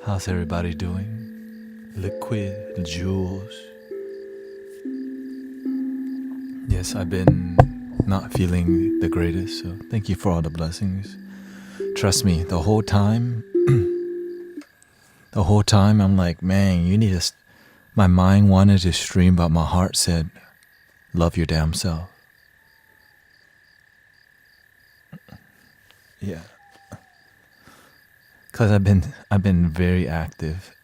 How's everybody doing? Liquid Jules. Yes, I've been not feeling the greatest, so thank you for all the blessings. Trust me, the whole time I'm like, man, you need to. My mind wanted to stream, but my heart said, love your damn self. Yeah. Cause I've been very active.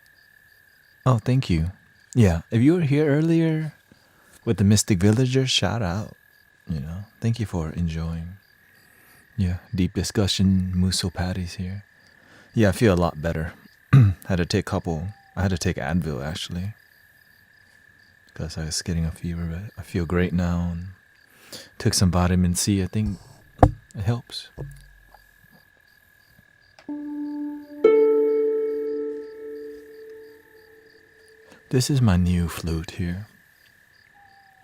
Oh, thank you. Yeah, if you were here earlier with the Mystic Villagers, shout out. Thank you for enjoying. Yeah, deep discussion. Muso Patty's here. Yeah, I feel a lot better. I had to take Advil actually, because I was getting a fever. But I feel great now, and took some vitamin C. I think it helps. This is my new flute here.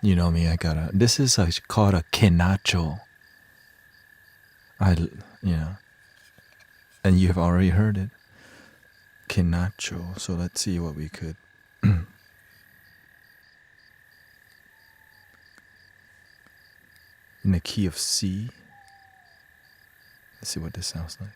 You know me, this is called a kenacho. And you've already heard it. Kenacho. So let's see what we could. In the key of C. Let's see what this sounds like.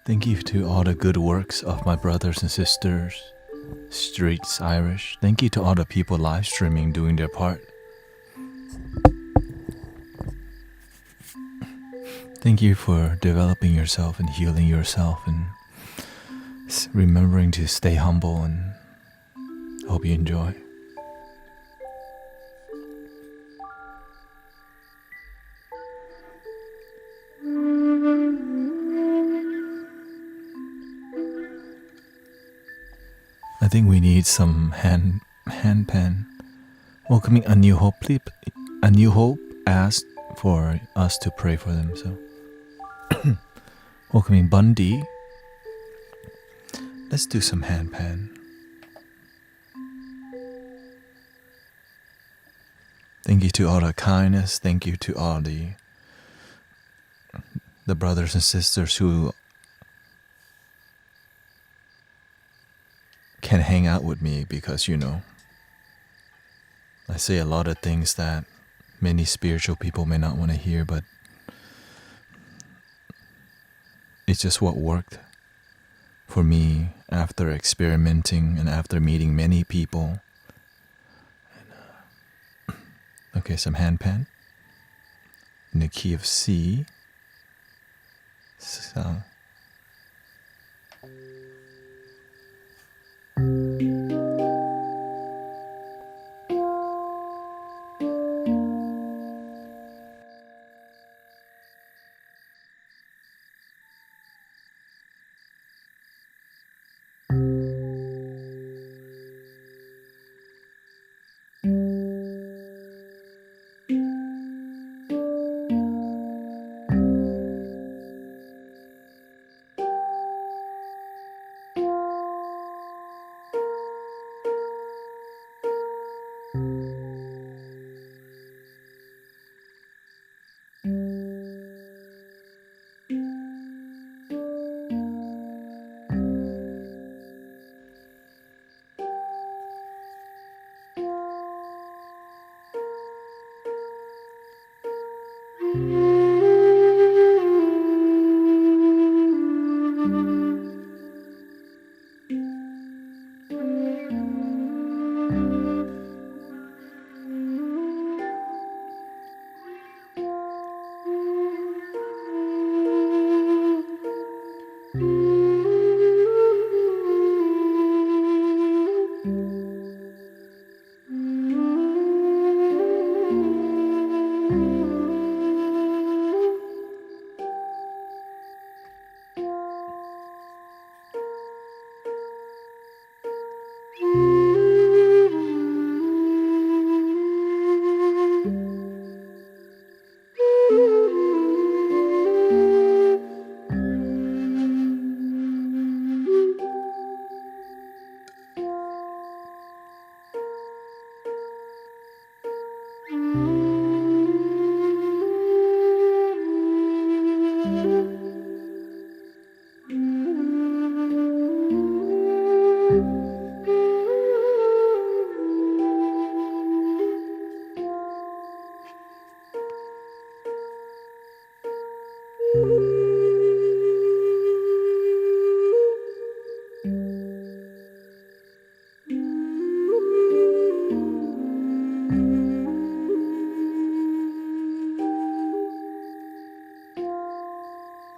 Thank you to all the good works of my brothers and sisters. Streets Irish. Thank you to all the people live streaming doing their part. Thank you for developing yourself and healing yourself and remembering to stay humble, and hope you enjoy. I think we need some hand pen. Welcoming A New Hope. A New Hope asked for us to pray for them. So, welcoming Bundy. Let's do some hand pen. Thank you to all the kindness. Thank you to all the brothers and sisters who can hang out with me, because I say a lot of things that many spiritual people may not want to hear, but it's just what worked for me after experimenting and after meeting many people. Okay, some hand pan in the key of C. So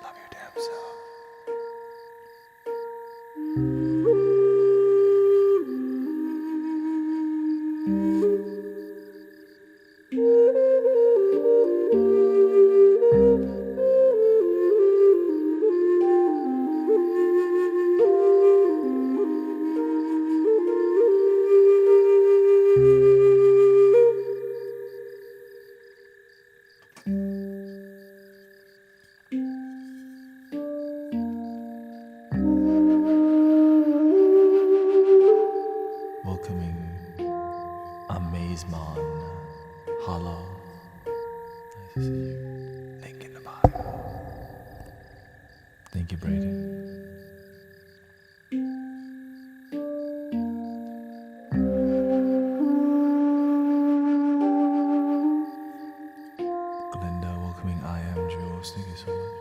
Love your damn self. Welcoming Amazemon Hollow. Nice to see you. Link in the bottom. Thank you, Brayden. Glinda welcoming I Am Jules. Thank you so much.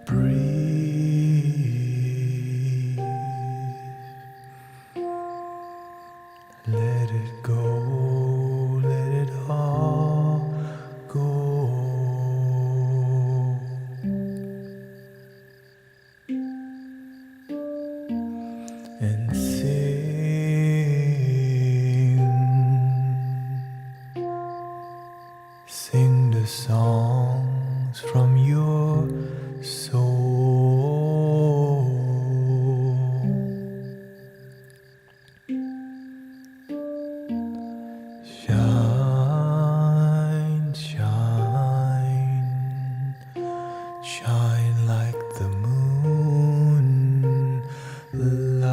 Breathe. Let it go, let it all go. And sing the songs from your soul. Shine, shine, shine like the moon light.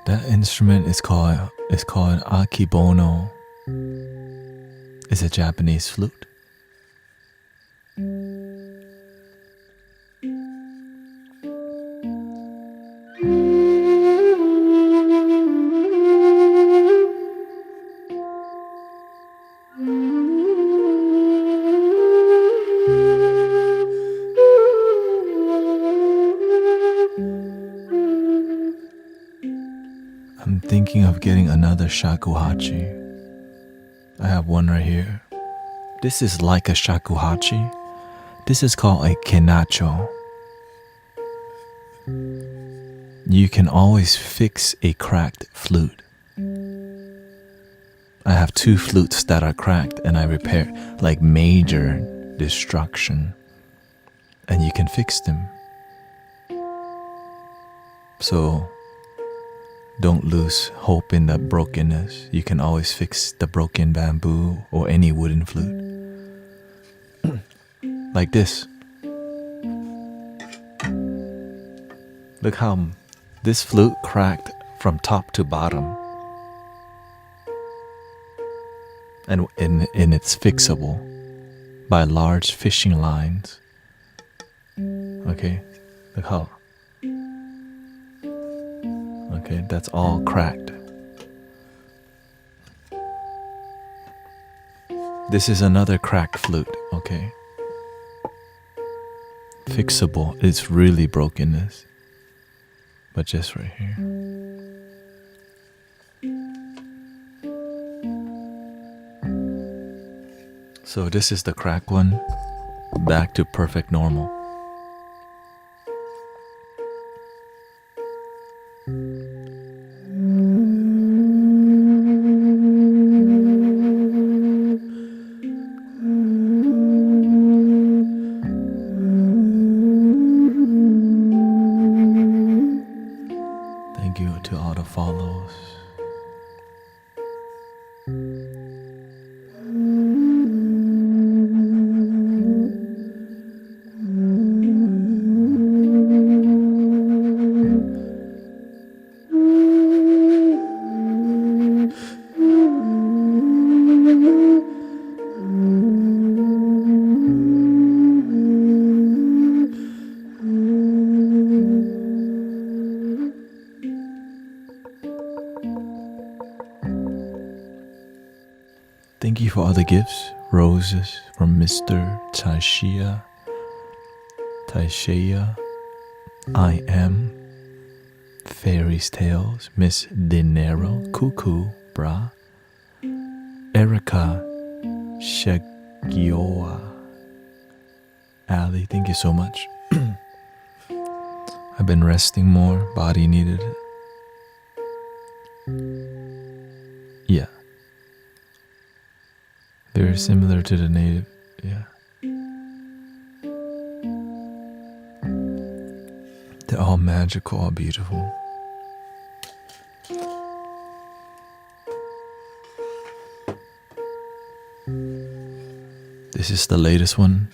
That instrument is called akibono. It's a Japanese flute. I'm thinking of getting another shakuhachi. I have one right here. This is like a shakuhachi. This is called a kenacho. You can always fix a cracked flute. I have 2 flutes that are cracked and I repair like major destruction. And you can fix them. So don't lose hope in the brokenness. You can always fix the broken bamboo or any wooden flute. Like this. Look how this flute cracked from top to bottom. And it's fixable by large fishing lines. Okay, look how. Okay, that's all cracked. This is another cracked flute, okay? Fixable, it's really brokenness. But just right here. So this is the cracked one, back to perfect normal. Thank you to all the follows. Thank you for all the gifts. Roses from Mr. Taishia. I am. Fairy's Tales. Miss Dinero. Cuckoo. Bra. Erica. Shagioa. Ali, thank you so much. I've been resting more. Body needed it. Yeah. Very similar to the native, yeah. They're all magical, all beautiful. This is the latest one.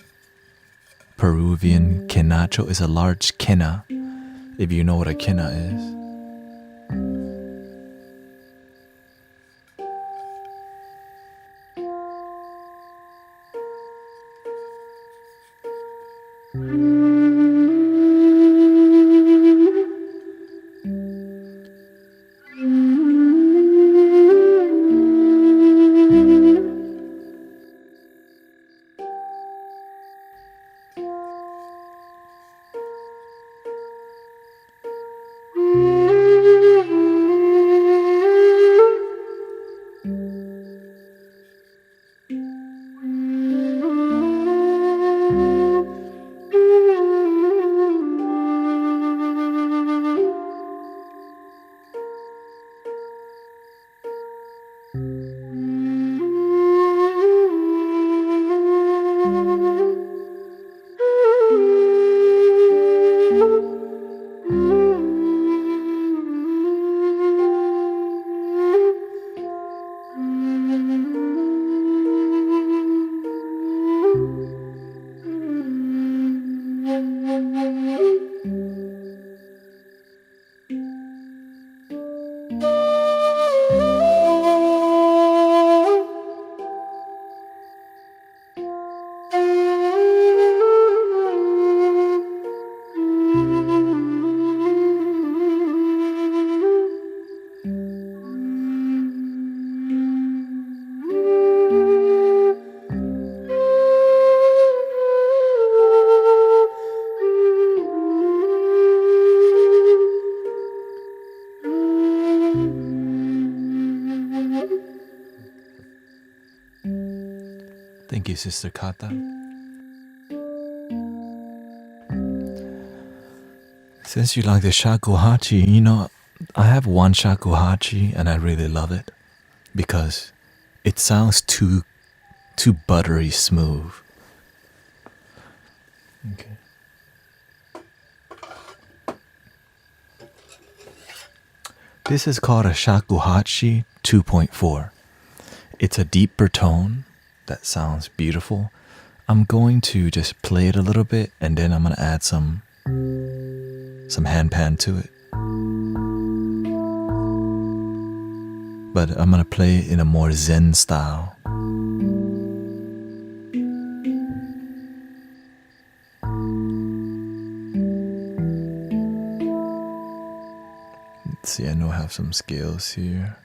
Peruvian kenacho is a large kena, if you know what a kena is. Thank you, Sister Kata. Since you like the shakuhachi, you know, I have one shakuhachi and I really love it because it sounds too buttery smooth. Okay. This is called a shakuhachi 2.4. It's a deeper tone that sounds beautiful. I'm going to just play it a little bit and then I'm going to add some handpan to it. But I'm going to play it in a more Zen style. Let's see, I know I have some scales here.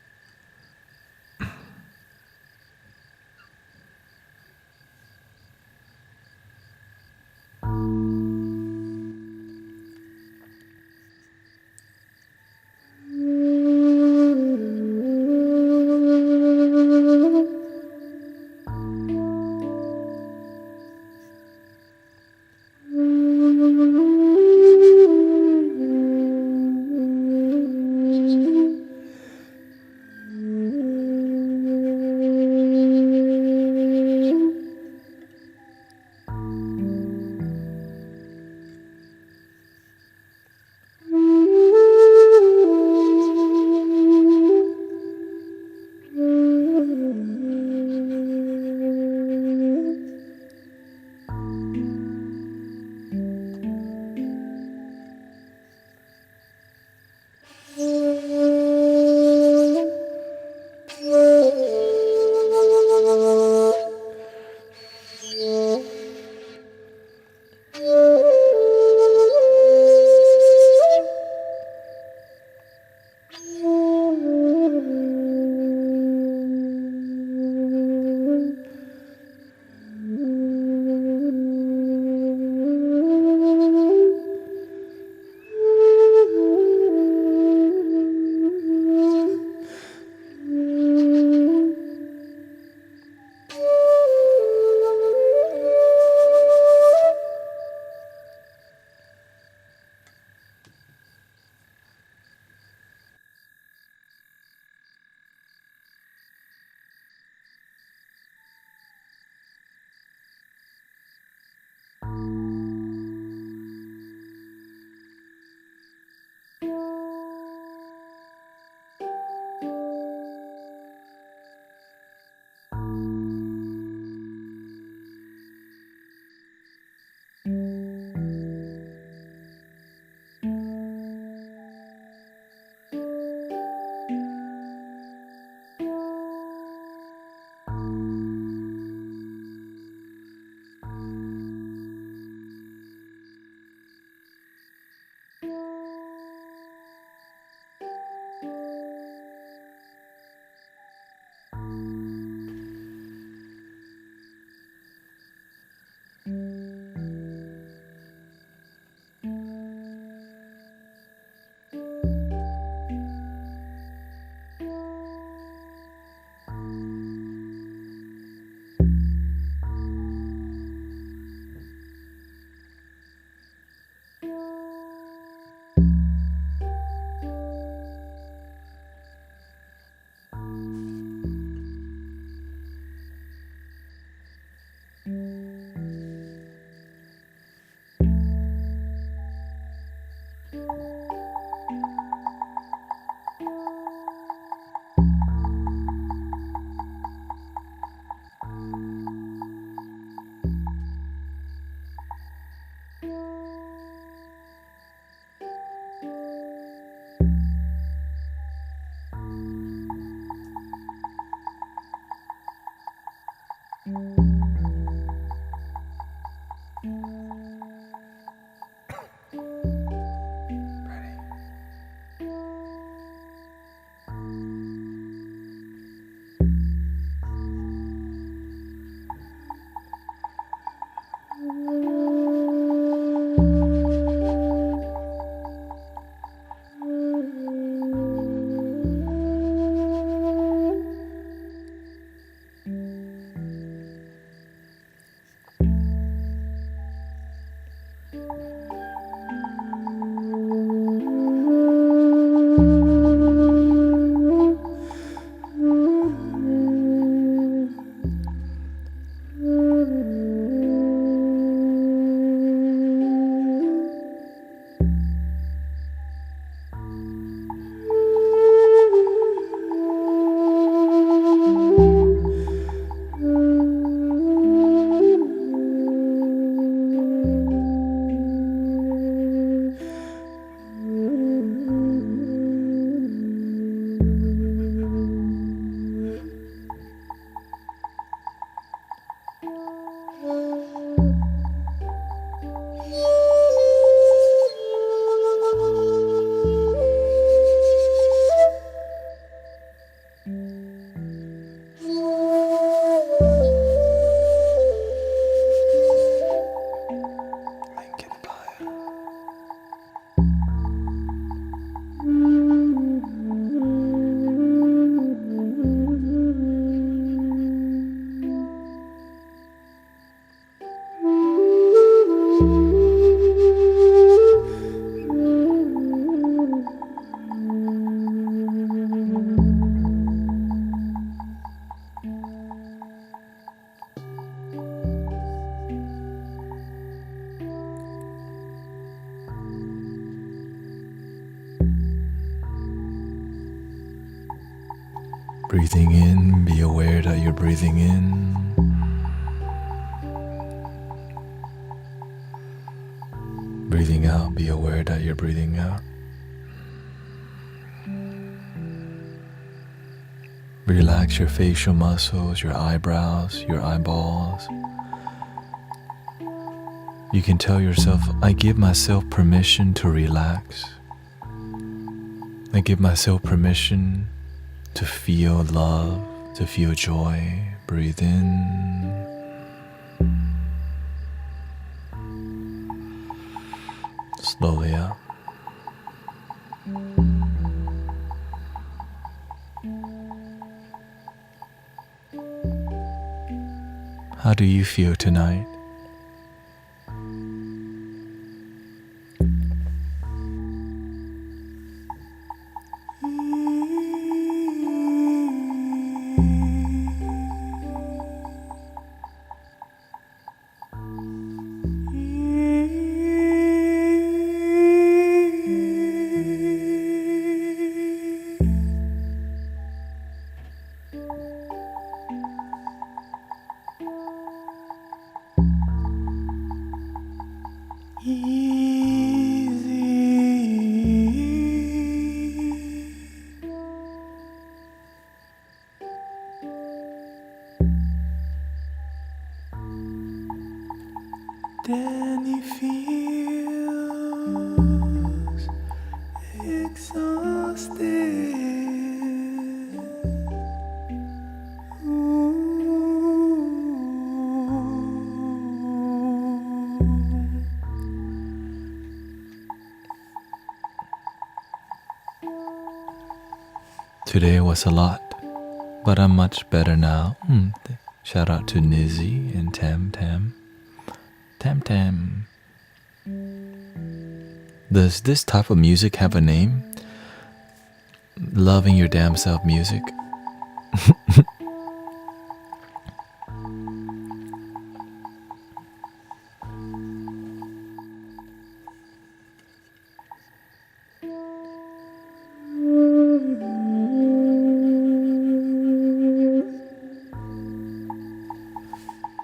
Breathing in, be aware that you're breathing in. Breathing out, be aware that you're breathing out. Relax your facial muscles, your eyebrows, your eyeballs. You can tell yourself, I give myself permission to relax. I give myself permission to feel love, to feel joy. Breathe in. Slowly out. How do you feel tonight? Then he feels exhausted. Today was a lot, but I'm much better now. Shout out to Nizzy and Tam. Does this type of music have a name? Loving your damn self music.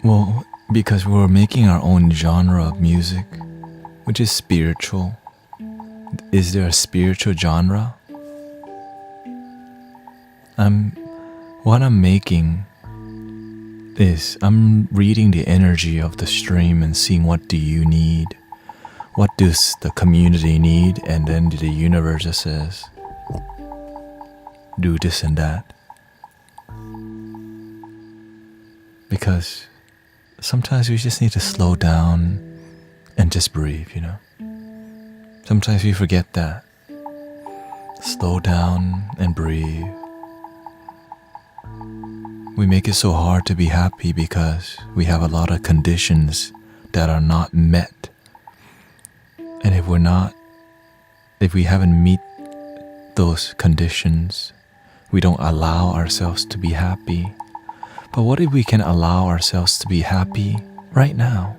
Well, because we're making our own genre of music, which is spiritual. Is there a spiritual genre? What I'm making is I'm reading the energy of the stream and seeing what do you need, what does the community need, and then the universe just says, do this and that. Because sometimes we just need to slow down and just breathe, you know. Sometimes we forget that. Slow down and breathe. We make it so hard to be happy because we have a lot of conditions that are not met. And if we haven't met those conditions, we don't allow ourselves to be happy. But what if we can allow ourselves to be happy right now?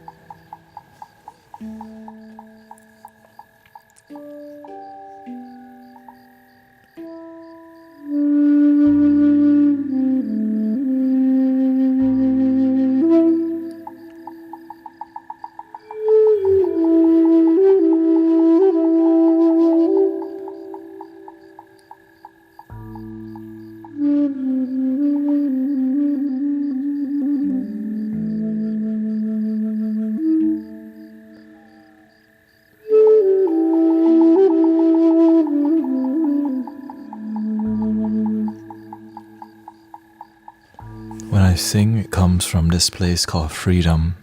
When I sing, it comes from this place called freedom,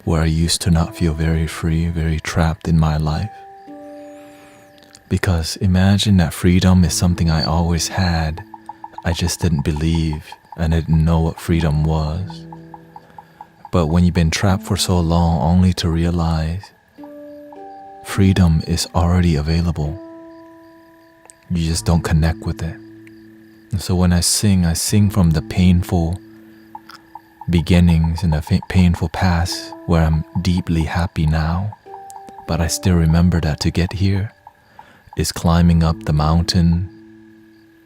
where I used to not feel very free, very trapped in my life. Because imagine that freedom is something I always had, I just didn't believe and I didn't know what freedom was. But when you've been trapped for so long only to realize freedom is already available, you just don't connect with it. And so when I sing from the painful beginnings and the painful past where I'm deeply happy now, but I still remember that to get here is climbing up the mountain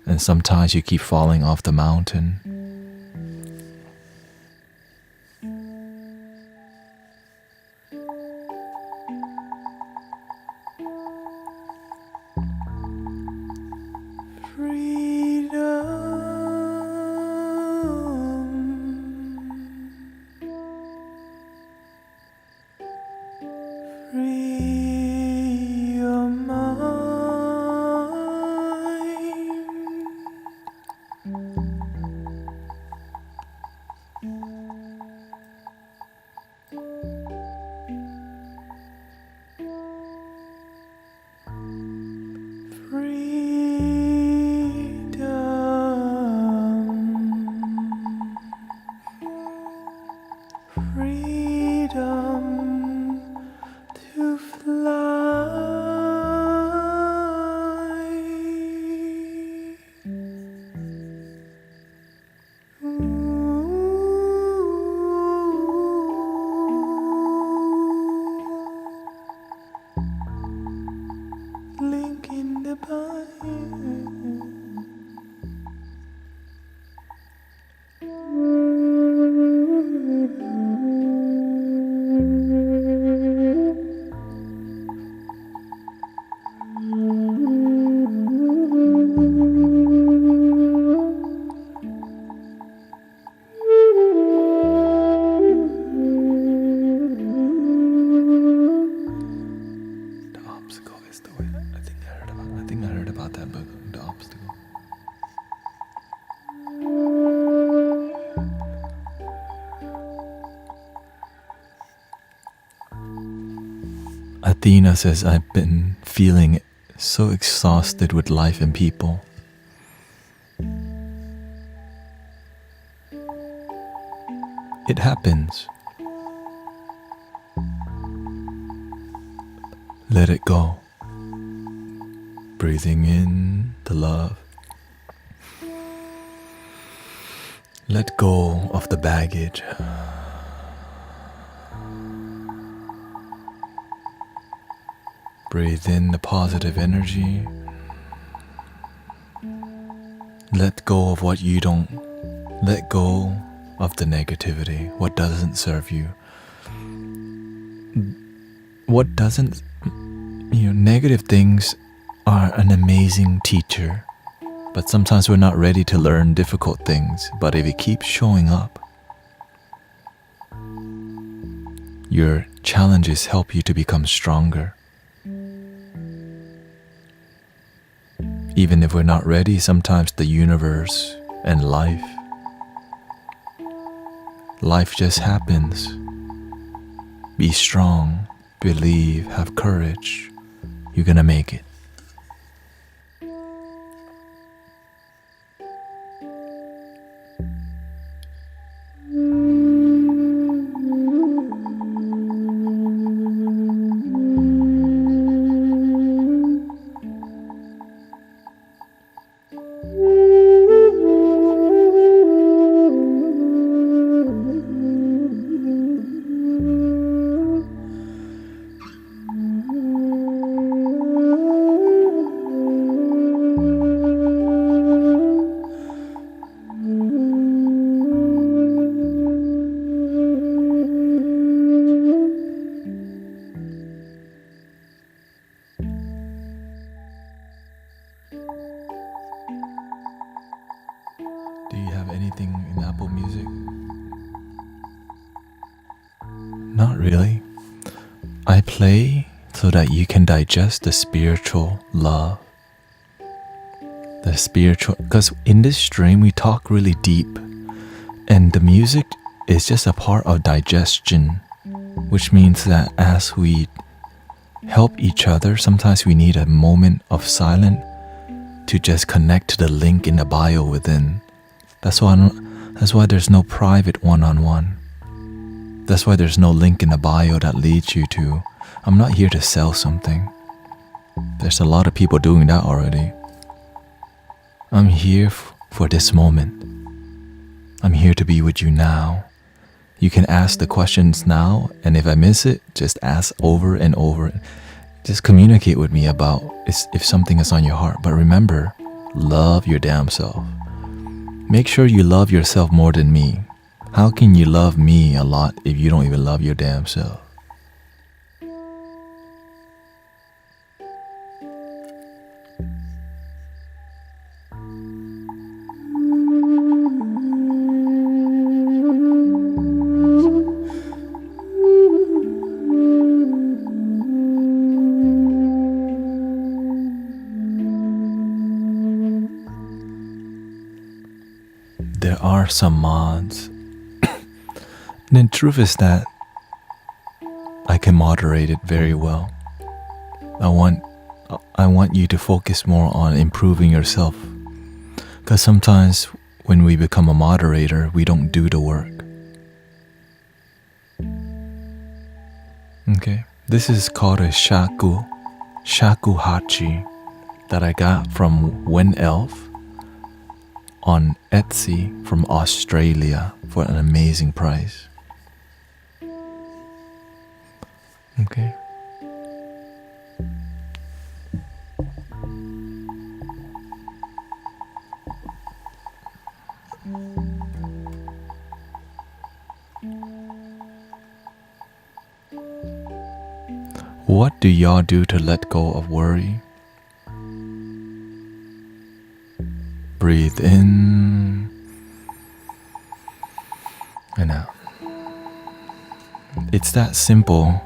And sometimes you keep falling off the mountain. Free your mind. Freedom to fly. Link in the bio. The obstacle is the way. I think I heard about that book, The Obstacle. Athena says, I've been feeling so exhausted with life and people. It happens. Let it go. Breathing in the love. Let go of the baggage. Breathe in the positive energy. Let go of what you don't. Let go of the negativity, what doesn't serve you. What doesn't, negative things are an amazing teacher, but sometimes we're not ready to learn difficult things. But if it keeps showing up, your challenges help you to become stronger. Even if we're not ready, sometimes the universe and life just happens. Be strong, believe, have courage. You're gonna make it. Do you have anything in Apple Music? Not really. I play so that you can digest the spiritual love. The spiritual, because in this stream we talk really deep, and the music is just a part of digestion, which means that as we help each other, sometimes we need a moment of silence to just connect to the link in the bio within. That's why there's no private one-on-one. That's why there's no link in the bio that leads you to, I'm not here to sell something. There's a lot of people doing that already. I'm here for this moment. I'm here to be with you now. You can ask the questions now, and if I miss it, just ask over and over. Just communicate with me about if something is on your heart. But remember, Love your damn self. Make sure you love yourself more than me. How can you love me a lot if you don't even love your damn self? There are some mods. And the truth is that I can moderate it very well. I want you to focus more on improving yourself. Because sometimes when we become a moderator, we don't do the work. Okay, this is called a shakuhachi that I got from Wen Elf on Etsy from Australia for an amazing price. Okay. What do y'all do to let go of worry? Breathe in and out. It's that simple,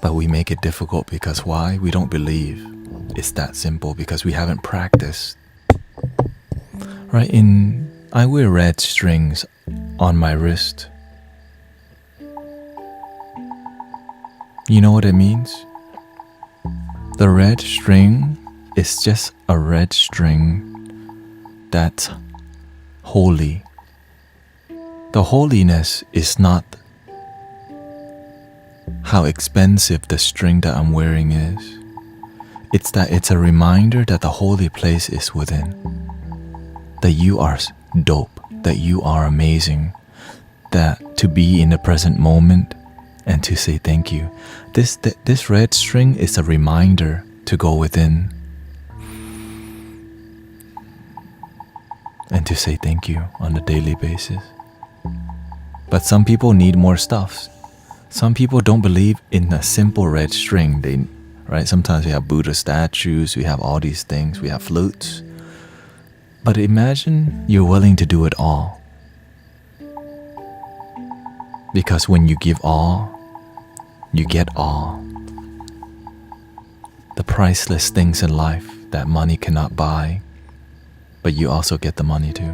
but we make it difficult because why? We don't believe it's that simple because we haven't practiced. Right? I wear red strings on my wrist. You know what it means? The red string is just a red string that's holy. The holiness is not how expensive the string that I'm wearing is. It's that it's a reminder that the holy place is within. That you are dope, that you are amazing, that to be in the present moment and to say thank you. This red string is a reminder to go within and to say thank you on a daily basis. But some people need more stuff. Some people don't believe in a simple red string. Right? Sometimes we have Buddha statues, we have all these things, we have flutes. But imagine you're willing to do it all. Because when you give all, you get all. The priceless things in life that money cannot buy, but you also get the money too.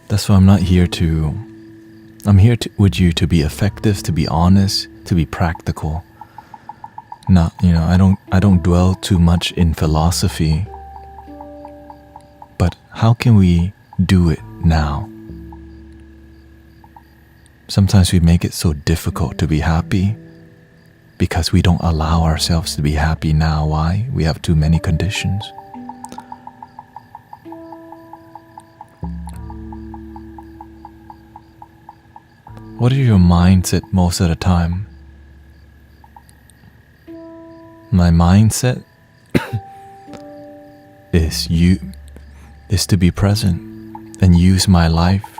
That's why I'm here with you to be effective, to be honest, to be practical. Not, I don't dwell too much in philosophy. But how can we do it now? Sometimes we make it so difficult to be happy because we don't allow ourselves to be happy now. Why? We have too many conditions. What is your mindset most of the time? My mindset is to be present and use my life,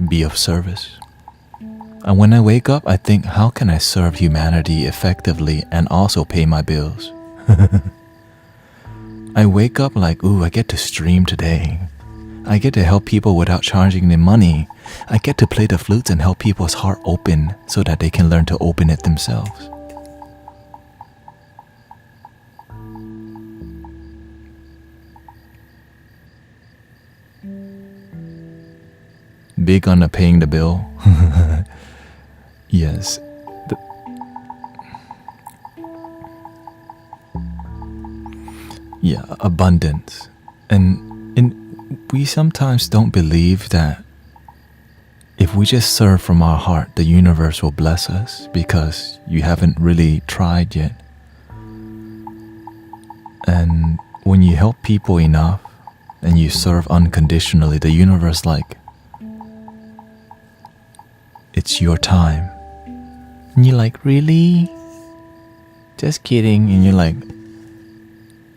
be of service. And when I wake up, I think, how can I serve humanity effectively and also pay my bills? I wake up like, ooh, I get to stream today. I get to help people without charging them money. I get to play the flutes and help people's heart open so that they can learn to open it themselves. Big on the paying the bill. Yes. Abundance. And we sometimes don't believe that if if we just serve from our heart, the universe will bless us because you haven't really tried yet. And when you help people enough and you serve unconditionally, the universe it's your time. And you're like, really? Just kidding. And you're like,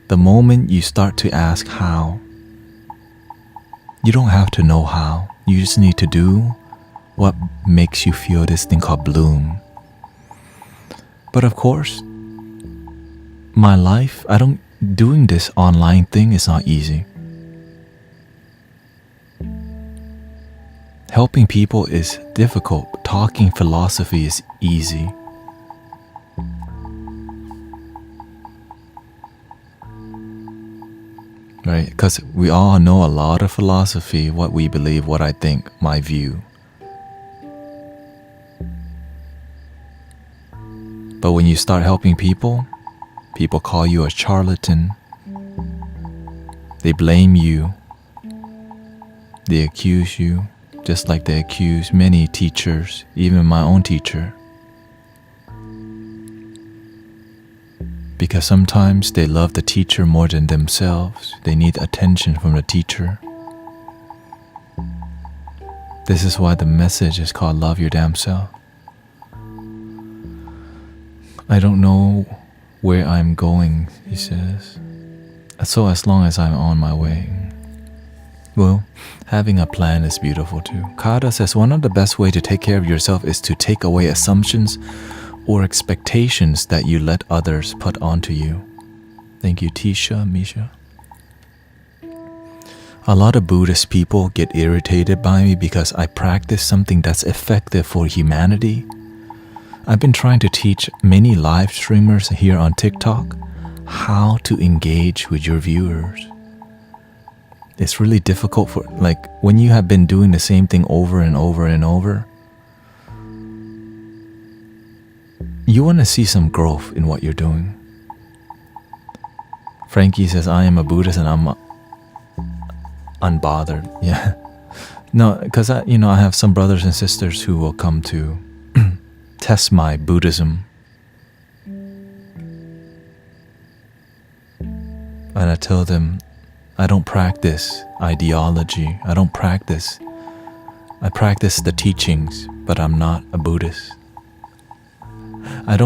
the moment you start to ask how, you don't have to know how. You just need to do what makes you feel this thing called bloom. But of course, my life, doing this online thing is not easy. Helping people is difficult. Talking philosophy is easy. Right? Because we all know a lot of philosophy, what we believe, what I think, my view. But when you start helping people, people call you a charlatan. They blame you. They accuse you, just like they accuse many teachers, even my own teacher. Because sometimes they love the teacher more than themselves. They need attention from the teacher. This is why the message is called Love Your Damn Self. I don't know where I'm going, he says. So as long as I'm on my way. Well, having a plan is beautiful too. Kada says one of the best ways to take care of yourself is to take away assumptions or expectations that you let others put onto you. Thank you, Tisha, Misha. A lot of Buddhist people get irritated by me because I practice something that's effective for humanity. I've been trying to teach many live streamers here on TikTok how to engage with your viewers. It's really difficult when you have been doing the same thing over and over and over, you want to see some growth in what you're doing. Frankie says, I am a Buddhist and I'm unbothered. Yeah. No, because I have some brothers and sisters who will come to test my Buddhism. And I tell them, I don't practice ideology. I practice the teachings, but I'm not a Buddhist. I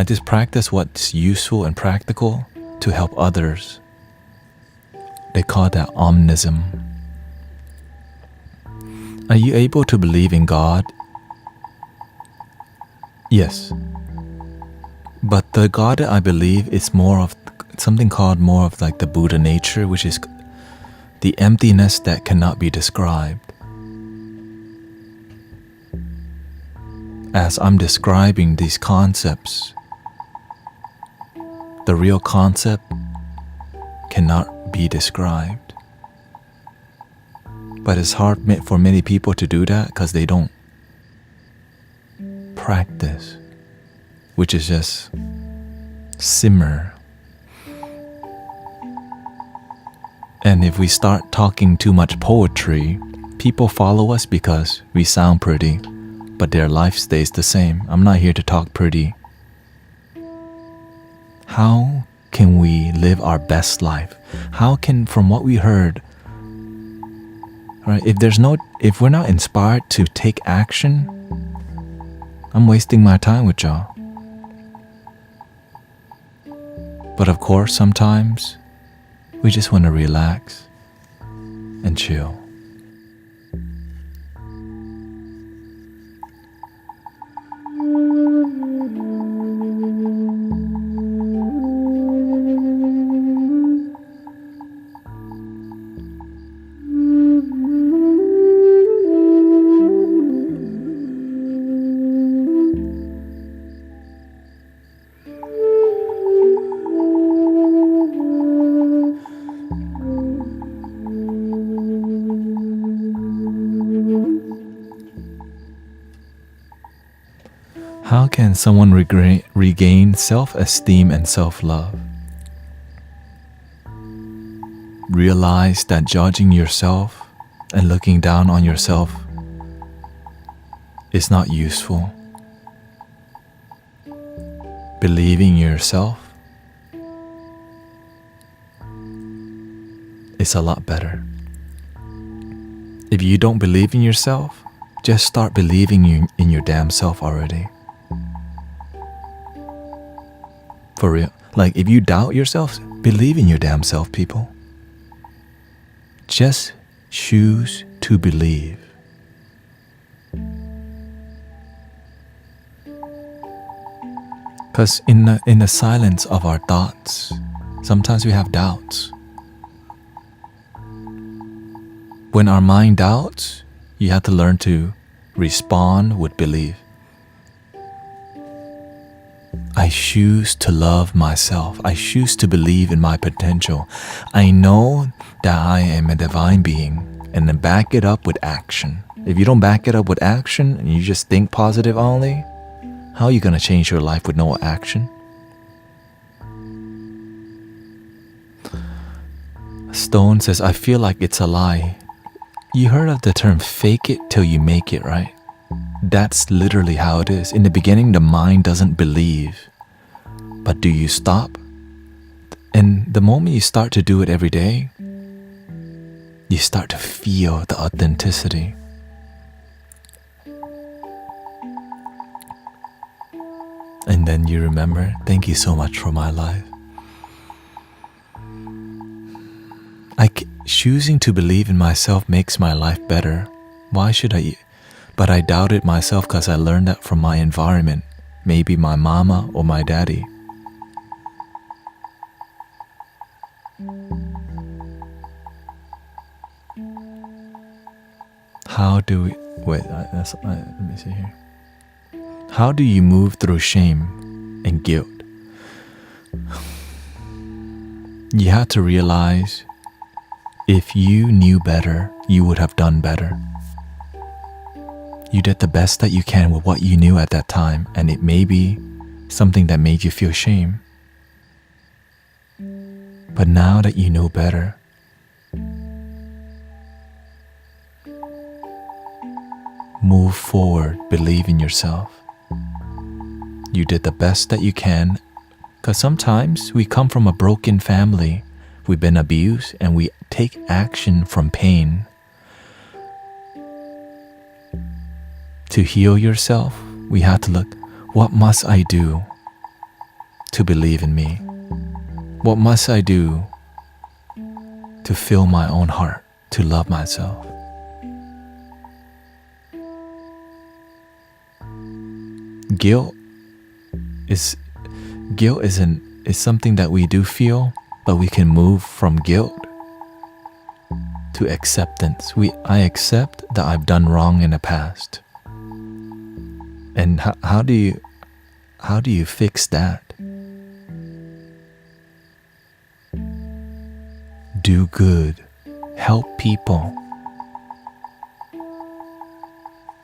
just practice what's useful and practical to help others. They call that omnism. Are you able to believe in God? Yes. But the God that I believe is more of something called more of like the Buddha nature, which is the emptiness that cannot be described. As I'm describing these concepts, the real concept cannot be described. But it's hard for many people to do that because they don't practice, which is just simmer. And if we start talking too much poetry, people follow us because we sound pretty, but their life stays the same. I'm not here to talk pretty. How can we live our best life? How can, from what we heard, right? If we're not inspired to take action, I'm wasting my time with y'all. But of course, sometimes we just want to relax and chill. How can someone regain self-esteem and self-love? Realize that judging yourself and looking down on yourself is not useful. Believing yourself is a lot better. If you don't believe in yourself, just start believing in your damn self already. For real. Like, if you doubt yourself, believe in your damn self, people. Just choose to believe. Because in the silence of our thoughts, sometimes we have doubts. When our mind doubts, you have to learn to respond with belief. I choose to love myself. I choose to believe in my potential. I know that I am a divine being, and then back it up with action. If you don't back it up with action and you just think positive only, how are you going to change your life with no action? Stone says, I feel like it's a lie. You heard of the term fake it till you make it, right? That's literally how it is. In the beginning, the mind doesn't believe. But do you stop? And the moment you start to do it every day, you start to feel the authenticity. And then you remember, thank you so much for my life. Choosing to believe in myself makes my life better. Why should I? But I doubted myself because I learned that from my environment. Maybe my mama or my daddy. How do we... let me see here. How do you move through shame and guilt? You have to realize, if you knew better, you would have done better. You did the best that you can with what you knew at that time, and it may be something that made you feel shame. But now that you know better, move forward, believe in yourself. You did the best that you can, because sometimes we come from a broken family. We've been abused and we take action from pain. To heal yourself, we have to look, what must I do to believe in me? What must I do to fill my own heart, to love myself? Guilt is something that we do feel, but we can move from guilt to acceptance. I accept that I've done wrong in the past. And how do you fix that? Do good. Help people.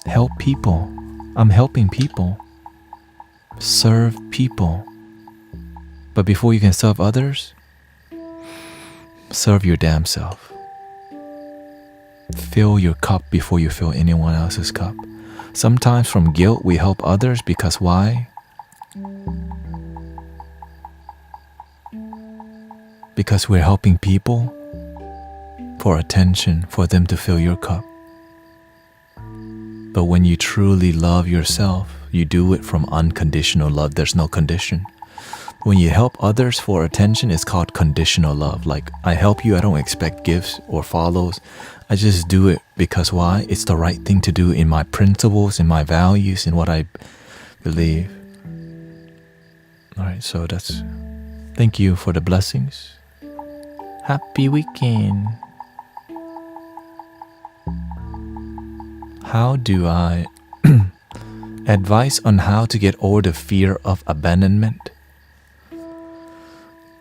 Help people. I'm helping people. Serve people. But before you can serve others, serve your damn self. Fill your cup before you fill anyone else's cup. Sometimes from guilt we help others because why? Because we're helping people for attention, for them to fill your cup. But when you truly love yourself, you do it from unconditional love. There's no condition. When you help others for attention, it's called conditional love. Like, I help you, I don't expect gifts or follows. I just do it because why? It's the right thing to do in my principles, in my values, in what I believe. Alright, so thank you for the blessings. Happy weekend. How do I advice on how to get over the fear of abandonment?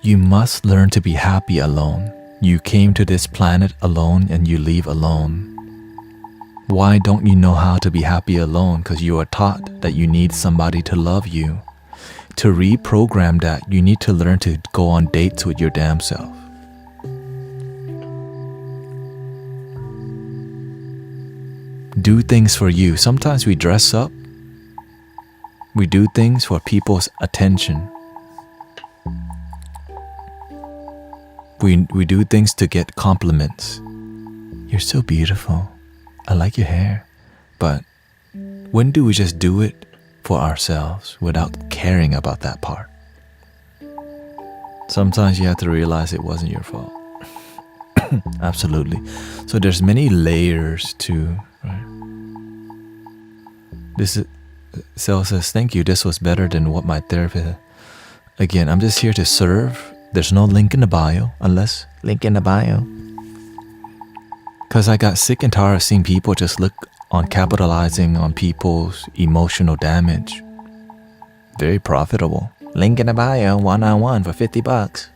You must learn to be happy alone. You came to this planet alone and you leave alone. Why don't you know how to be happy alone? Because you are taught that you need somebody to love you. To reprogram that, you need to learn to go on dates with your damn self. do things for you. Sometimes we dress up. We do things for people's attention. We do things to get compliments. You're so beautiful. I like your hair. But when do we just do it for ourselves without caring about that part? Sometimes you have to realize it wasn't your fault. Absolutely. So there's many layers to, right? This is, Sel says, thank you. This was better than what my therapist. Again, I'm just here to serve. There's no link in the bio, unless link in the bio. Because I got sick and tired of seeing people just look on capitalizing on people's emotional damage. Very profitable. Link in the bio, one-on-one for $50.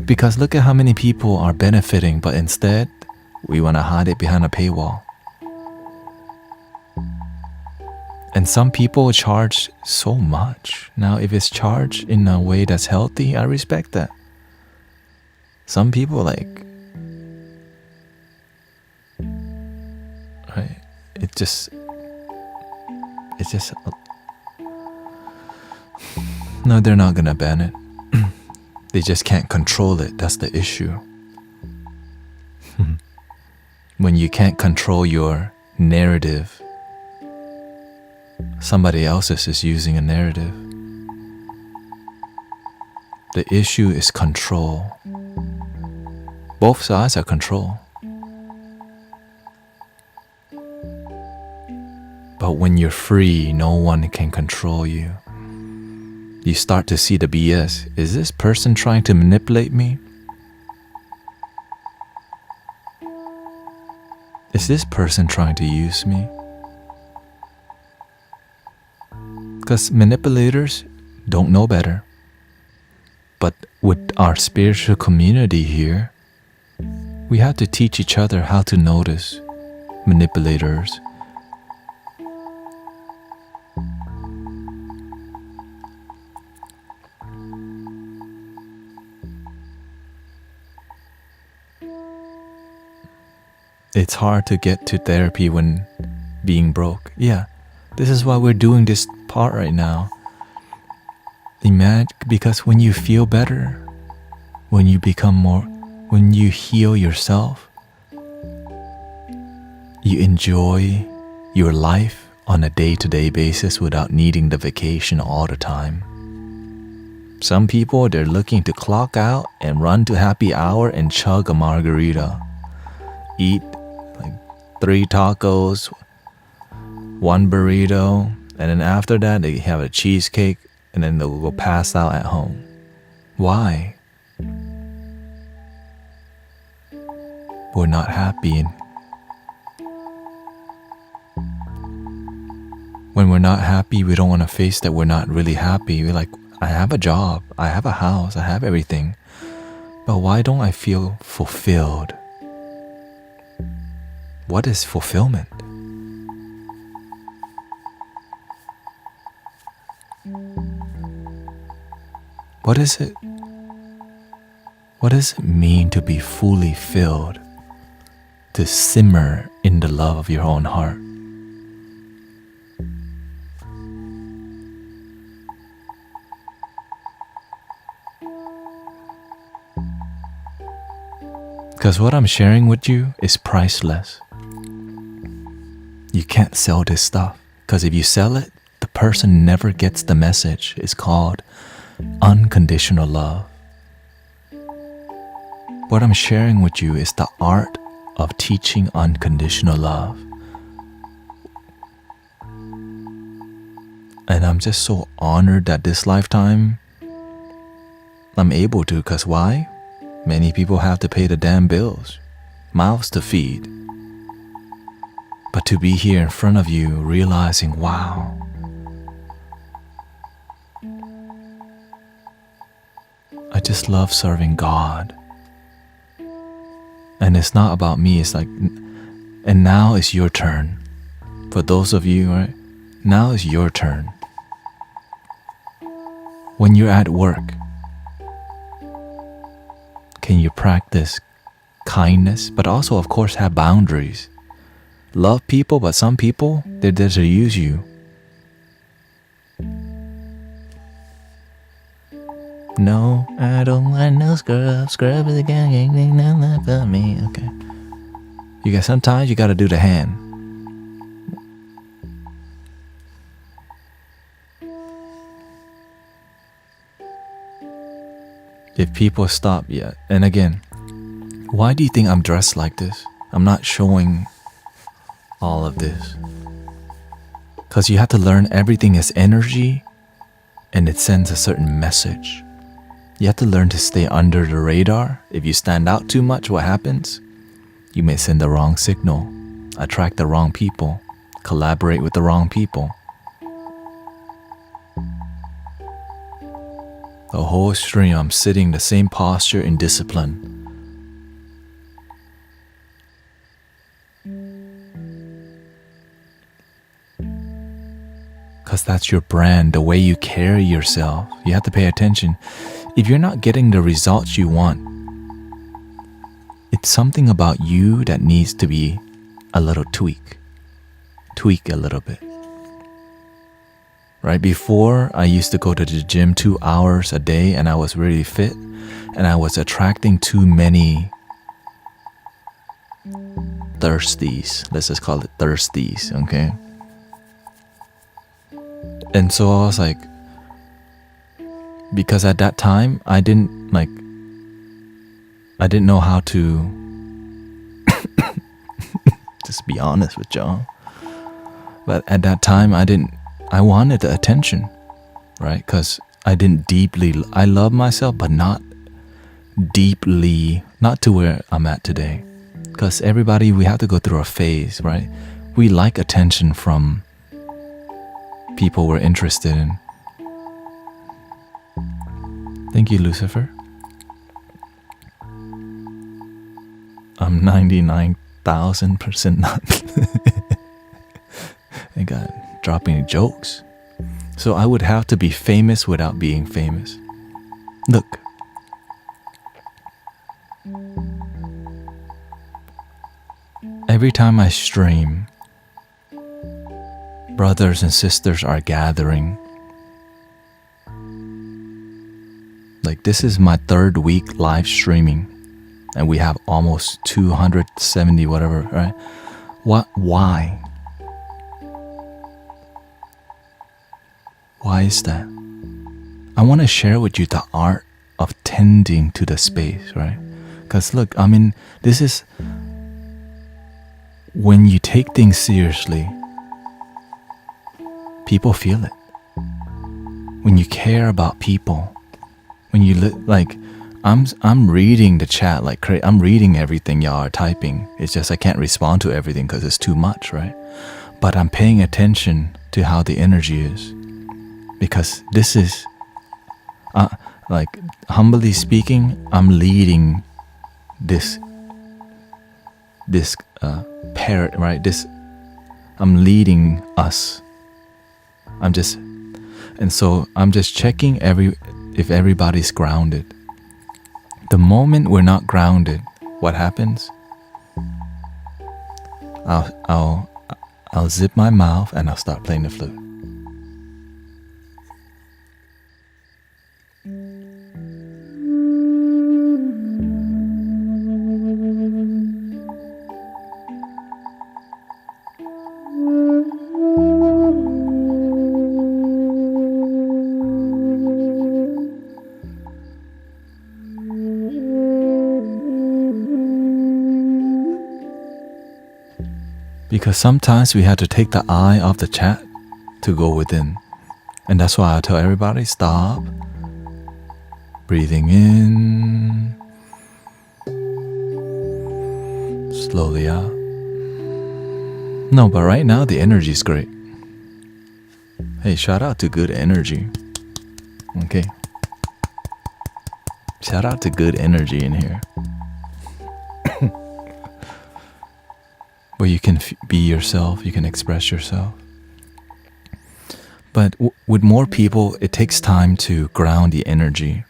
Because look at how many people are benefiting, but instead, we want to hide it behind a paywall. And some people charge so much. Now, if it's charged in a way that's healthy, I respect that. Some people right? It's just, no, they're not gonna ban it. They just can't control it. That's the issue. When you can't control your narrative, somebody else is just using a narrative. The issue is control. Both sides are control. But when you're free, no one can control you. You start to see the BS. Is this person trying to manipulate me? Is this person trying to use me? Because manipulators don't know better. But with our spiritual community here, we have to teach each other how to notice manipulators. It's hard to get to therapy when being broke. Yeah, this is why we're doing this part right now. Imagine, because when you feel better, when you become more, when you heal yourself, you enjoy your life on a day-to-day basis without needing the vacation all the time. Some people, they're looking to clock out and run to happy hour and chug a margarita. Eat 3 tacos, 1 burrito, and then after that they have a cheesecake, and then they'll go pass out at home. Why? We're not happy. When we're not happy, we don't want to face that we're not really happy. We're like, I have a job, I have a house, I have everything, but why don't I feel fulfilled? What is fulfillment? What is it? What does it mean to be fully filled? To simmer in the love of your own heart? Because what I'm sharing with you is priceless. You can't sell this stuff, because if you sell it, the person never gets the message. It's called unconditional love. What I'm sharing with you is the art of teaching unconditional love. And I'm just so honored that this lifetime I'm able to, because why? Many people have to pay the damn bills, mouths to feed. But to be here in front of you, realizing, wow, I just love serving God. And it's not about me, it's like, and now is your turn. For those of you, right, now is your turn. When you're at work, can you practice kindness, but also, of course, have boundaries. Love people, but some people, they're there to use you. No, I don't want no scrub. Scrub is a gang, not for me. Okay. You got sometimes you gotta do the hand. If people stop, yeah. And again, why do you think I'm dressed like this? I'm not showing all of this. Because you have to learn everything is energy and it sends a certain message. You have to learn to stay under the radar. If you stand out too much, what happens? You may send the wrong signal, attract the wrong people, collaborate with the wrong people. The whole stream, I'm sitting the same posture in discipline. Because that's your brand, the way you carry yourself. You have to pay attention. If you're not getting the results you want, it's something about you that needs to be a little tweak a little bit. Right? Before, I used to go to the gym 2 hours a day and I was really fit and I was attracting too many thirsties. Let's just call it thirsties, okay? And so I was like, because at that time, I didn't know how to just be honest with y'all. But at that time, I wanted the attention, right? Because I love myself, but not deeply, not to where I'm at today. Because everybody, we have to go through a phase, right? We like attention from people we're interested in. Thank you, Lucifer. I'm 99,000% not. I got dropping jokes. So I would have to be famous without being famous. Look. Every time I stream, brothers and sisters are gathering. Like, this is my 3rd week live streaming, and we have almost 270 whatever, right? Why? Why is that? I want to share with you the art of tending to the space, right? Because look, I mean, this is when you take things seriously, people feel it. When you care about people, when you I'm reading the chat like crazy. I'm reading everything y'all are typing. It's just I can't respond to everything because it's too much, right? But I'm paying attention to how the energy is, because this is, like, humbly speaking, I'm leading this parrot, right? I'm leading us. I'm just checking if everybody's grounded. The moment we're not grounded, what happens? I'll zip my mouth and I'll start playing the flute. Because sometimes we have to take the eye off the chat to go within. And that's why I tell everybody, stop. Breathing in. Slowly out. No, but right now the energy is great. Hey, shout out to good energy. Okay. Shout out to good energy in here. Where you can be yourself, you can express yourself. But with more people, it takes time to ground the energy.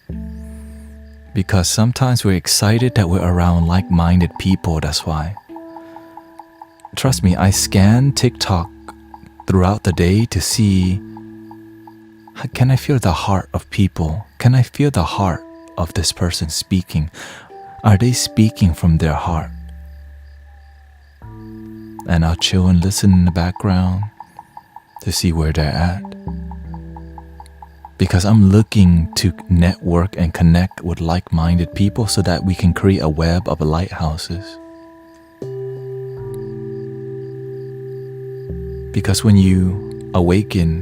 Because sometimes we're excited that we're around like-minded people, that's why. Trust me, I scan TikTok throughout the day to see, can I feel the heart of people? Can I feel the heart of this person speaking? Are they speaking from their heart? And I'll chill and listen in the background to see where they're at. Because I'm looking to network and connect with like-minded people so that we can create a web of lighthouses. Because when you awaken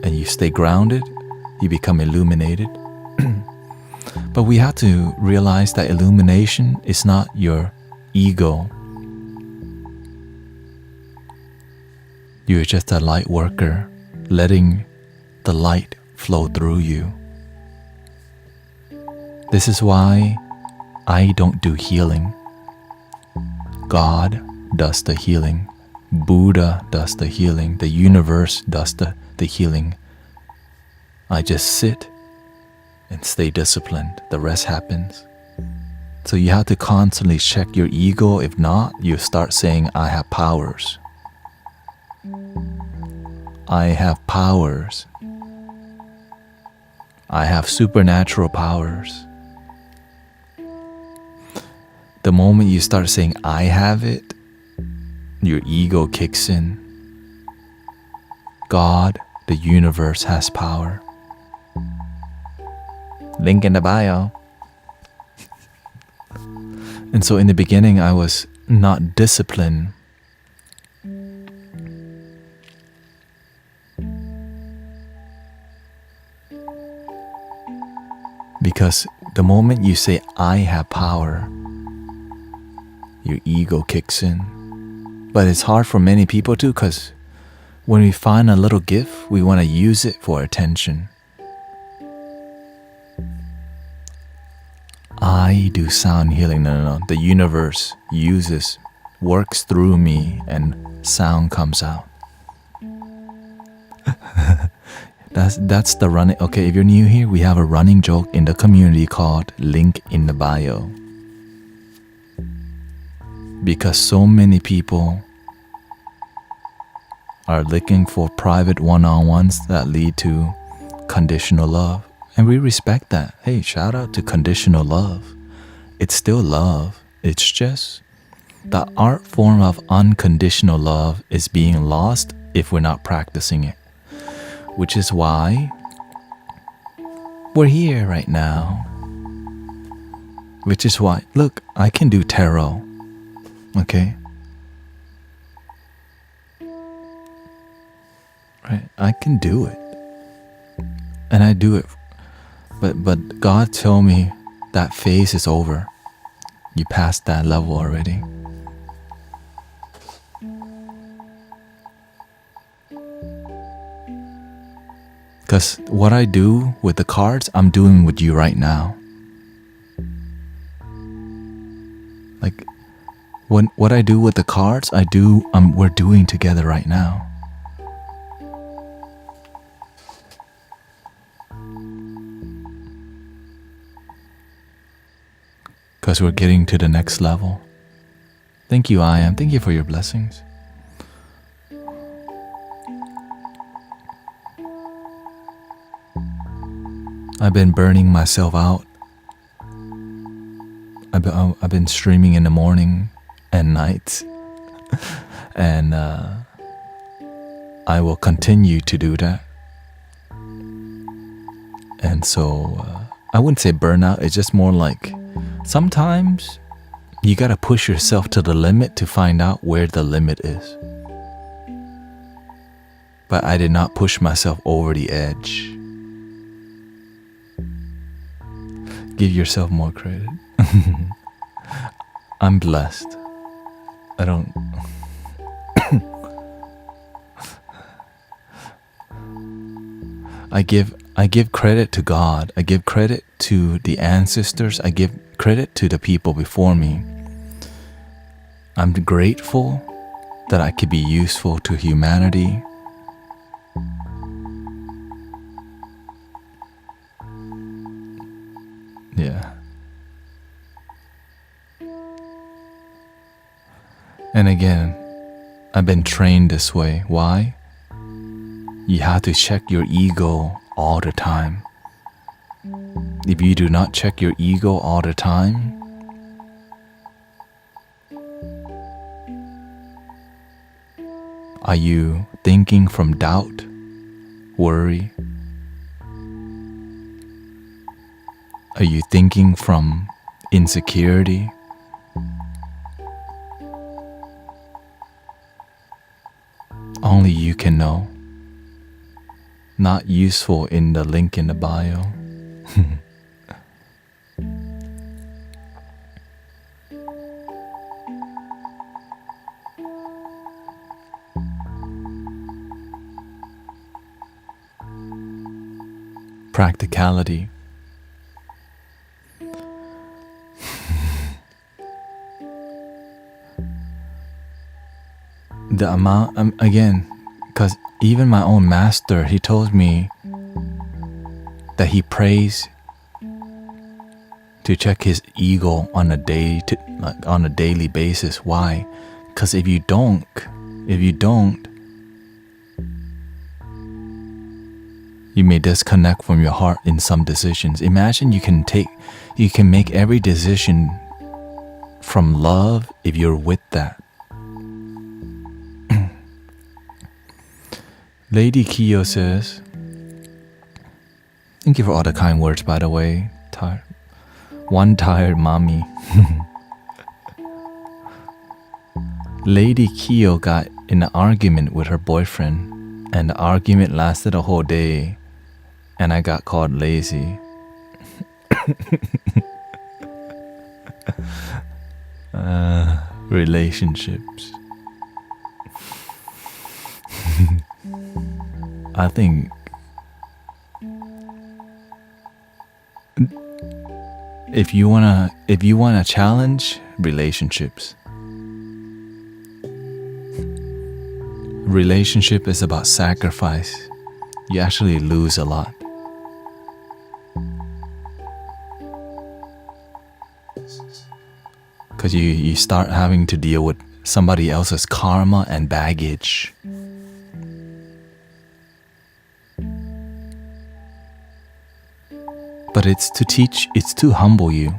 and you stay grounded, you become illuminated. But we have to realize that illumination is not your ego. You're just a light worker, letting the light flow through you. This is why I don't do healing. God does the healing. Buddha does the healing. The universe does the healing. I just sit and stay disciplined. The rest happens. So you have to constantly check your ego. If not, you start saying, I have powers. I have powers. I have supernatural powers. The moment you start saying, I have it, your ego kicks in. God, the universe has power. Link in the bio. And so in the beginning, I was not disciplined. Because the moment you say, I have power, your ego kicks in. But it's hard for many people too, because when we find a little gift, we want to use it for attention. I do sound healing. No. The universe works through me, and sound comes out. That's the running. Okay, if you're new here, we have a running joke in the community called Link in the Bio. Because so many people are looking for private one-on-ones that lead to conditional love. And we respect that. Hey, shout out to conditional love. It's still love. It's just the art form of unconditional love is being lost if we're not practicing it. Which is why we're here right now. Which is why, look, I can do tarot. Okay? Right? I can do it. And I do it. But God told me that phase is over. You passed that level already. Because what I do with the cards, I'm doing with you right now. Like, what I do with the cards, we're doing together right now. Because we're getting to the next level. Thank you, I am. Thank you for your blessings. I've been burning myself out. I've been streaming in the morning and night. And I will continue to do that. And so I wouldn't say burnout. It's just more like sometimes you gotta push yourself to the limit to find out where the limit is. But I did not push myself over the edge. Give yourself more credit. I'm blessed. I don't... I give credit to God. I give credit to the ancestors. I give credit to the people before me. I'm grateful that I could be useful to humanity. Yeah. And again, I've been trained this way. Why? You have to check your ego all the time. If you do not check your ego all the time, are you thinking from doubt, worry? Are you thinking from insecurity? Only you can know. Not useful in the link in the bio. Practicality. The amount, again, because even my own master, he told me that he prays to check his ego on a daily basis. Why? Because if you don't, you may disconnect from your heart in some decisions. Imagine you can make every decision from love if you're with that. Lady Kiyo says, thank you for all the kind words, by the way. One tired mommy. Lady Kiyo got in an argument with her boyfriend, and the argument lasted a whole day, and I got called lazy. Relationships. I think if you wanna challenge relationships, relationship is about sacrifice. You actually lose a lot. Because you start having to deal with somebody else's karma and baggage. But it's to teach, it's to humble you.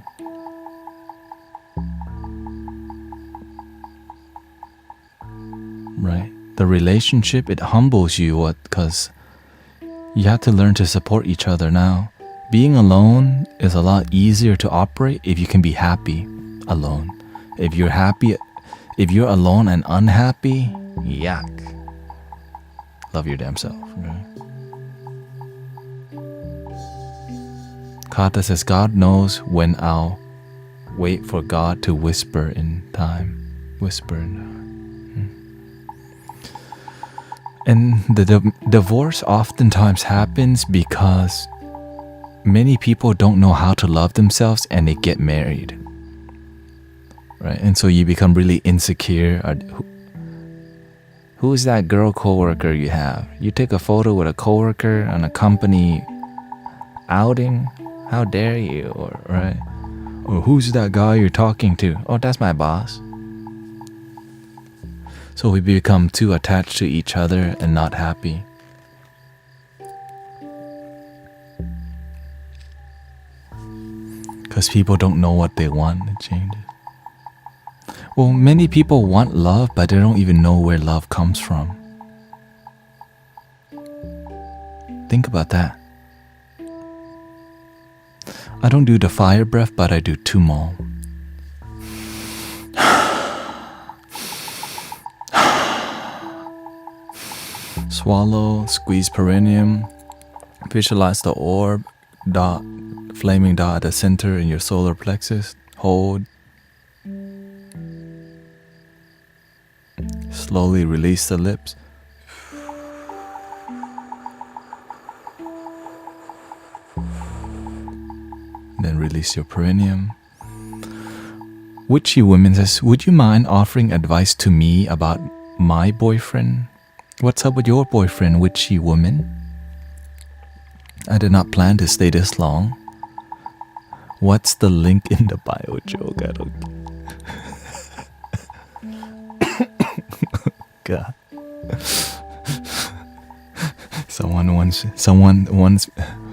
Right? The relationship, it humbles you because you have to learn to support each other now. Being alone is a lot easier to operate if you can be happy alone. If you're alone and unhappy, yuck. Love your damn self. Right? Kata says, God knows when I'll wait for God to whisper in time. Whisper in time. And the divorce oftentimes happens because many people don't know how to love themselves and they get married. Right? And so you become really insecure. Who is that girl coworker you have? You take a photo with a coworker on a company outing? How dare you? Or who's that guy you're talking to? Oh, that's my boss. So we become too attached to each other and not happy. Because people don't know what they want, it changes. Well, many people want love, but they don't even know where love comes from. Think about that. I don't do the fire breath, but I do tumo. Swallow, squeeze perineum, visualize the orb, flaming dot at the center in your solar plexus. Hold. Slowly release the lips. Then release your perineum. Witchy woman says, would you mind offering advice to me about my boyfriend? What's up with your boyfriend, witchy woman? I did not plan to stay this long. What's the link in the bio, joke? I don't... God. Someone once,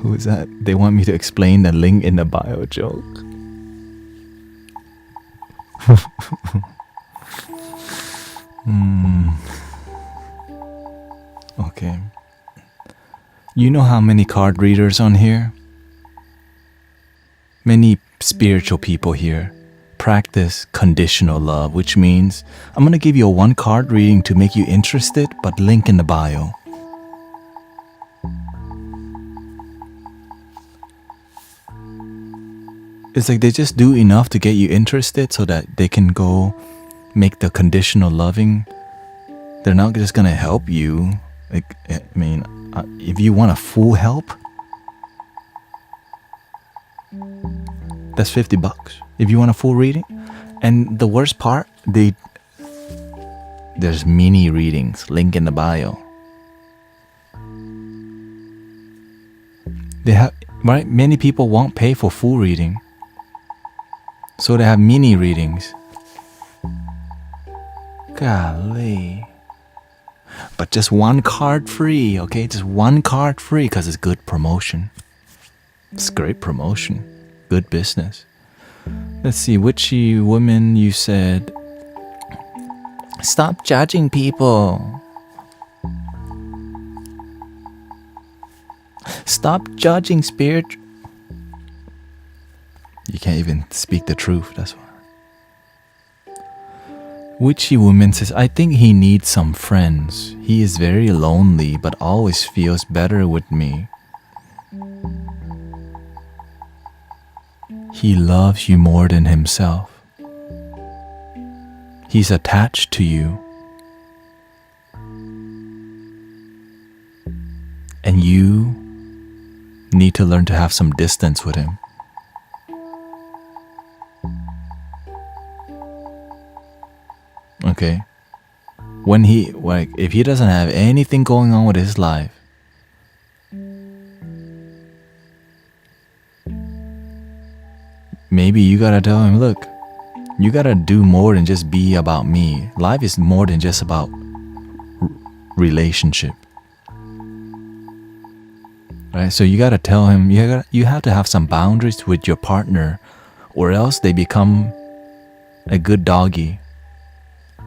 who is that? They want me to explain the link in the bio joke. Okay. You know how many card readers on here? Many spiritual people here practice conditional love, which means I'm going to give you a one card reading to make you interested, but link in the bio. It's like they just do enough to get you interested so that they can go make the conditional loving. They're not just going to help you. Like, I mean, if you want a full help, that's $50 if you want a full reading. And the worst part, there's mini readings, link in the bio. They have, right? Many people won't pay for full reading, so they have mini readings. Golly. But just one card free, okay? Just one card free because it's good promotion. It's great promotion. Good business. Let's see, witchy woman, you said, stop judging people. Stop judging spirit. You can't even speak the truth, that's why. Witchy woman says, I think he needs some friends. He is very lonely, but always feels better with me. He loves you more than himself. He's attached to you. And you need to learn to have some distance with him. Okay? When if he doesn't have anything going on with his life, maybe you gotta tell him, look, you gotta do more than just be about me. Life is more than just about relationship. Right? So you gotta tell him, you have to have some boundaries with your partner, or else they become a good doggy.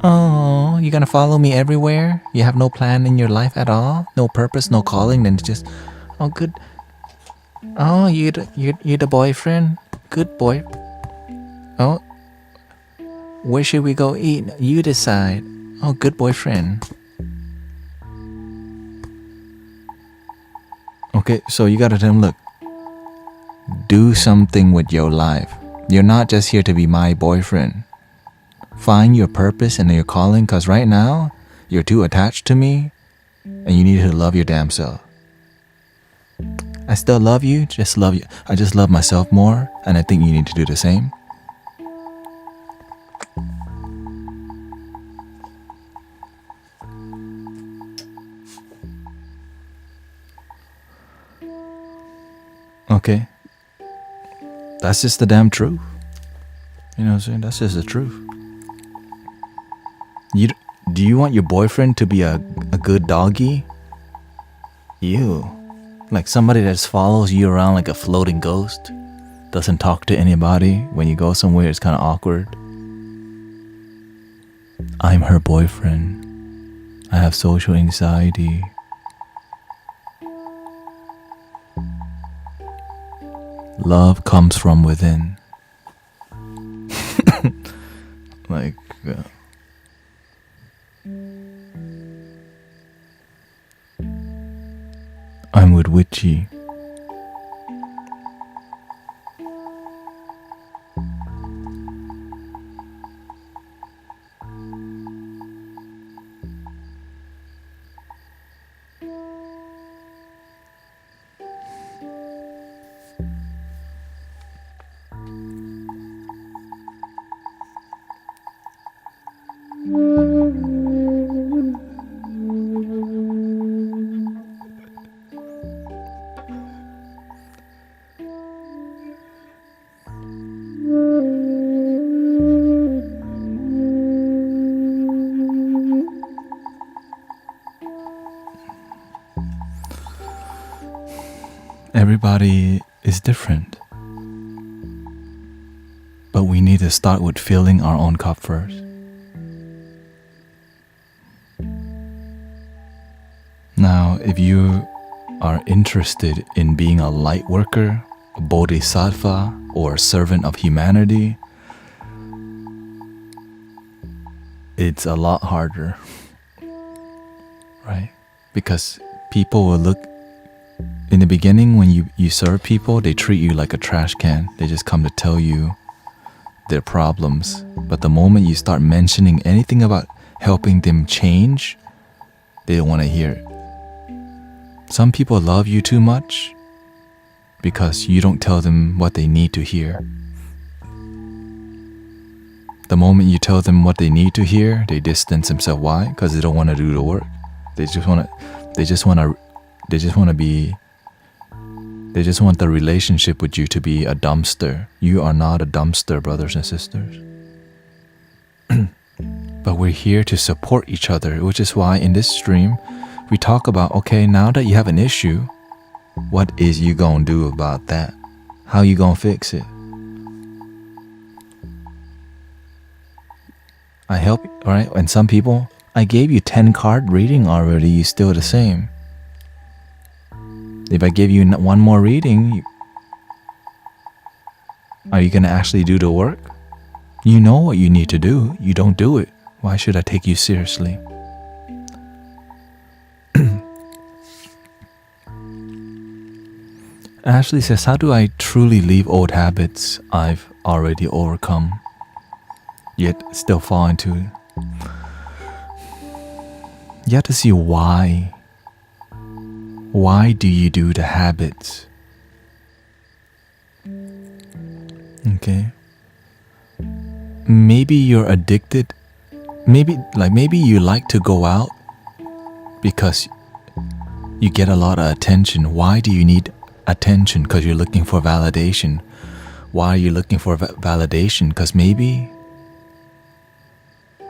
Oh, you're gonna follow me everywhere? You have no plan in your life at all? No purpose, no calling, then just, oh good. Oh, you're the boyfriend? Good boy. Oh, where should we go eat? You decide. Oh, good boyfriend. Okay, so you gotta tell him, look, do something with your life. You're not just here to be my boyfriend. Find your purpose and your calling, because right now, you're too attached to me, and you need to love your damn self. I still love you, just love you. I just love myself more, and I think you need to do the same. Okay. That's just the damn truth. You know what I'm saying? That's just the truth. Do you want your boyfriend to be a good doggy? Ew. Like somebody that just follows you around like a floating ghost. Doesn't talk to anybody. When you go somewhere, it's kind of awkward. I'm her boyfriend. I have social anxiety. Love comes from within. Like, I'm with Witchy. Everybody is different. But we need to start with filling our own cup first. Now, if you are interested in being a light worker, a bodhisattva, or a servant of humanity, it's a lot harder, right? Because people will look, in the beginning when you serve people, they treat you like a trash can. They just come to tell you their problems. But the moment you start mentioning anything about helping them change, they don't want to hear it. Some people love you too much because you don't tell them what they need to hear. The moment you tell them what they need to hear, they distance themselves. Why? Because they don't want to do the work. They just want the relationship with you to be a dumpster. You are not a dumpster, brothers and sisters. But we're here to support each other, which is why in this stream, we talk about, okay, now that you have an issue, what is you gonna do about that? How you gonna fix it? I help, right? And some people, I gave you 10 card reading already, you still the same. If I give you one more reading, are you gonna actually do the work? You know what you need to do, you don't do it. Why should I take you seriously? Ashley says, how do I truly leave old habits I've already overcome, yet still fall into? You have to see why. Why do you do the habits? Okay. Maybe you're addicted. Maybe you like to go out because you get a lot of attention. Why do you need attention? Because you're looking for validation. Why are you looking for validation? Because maybe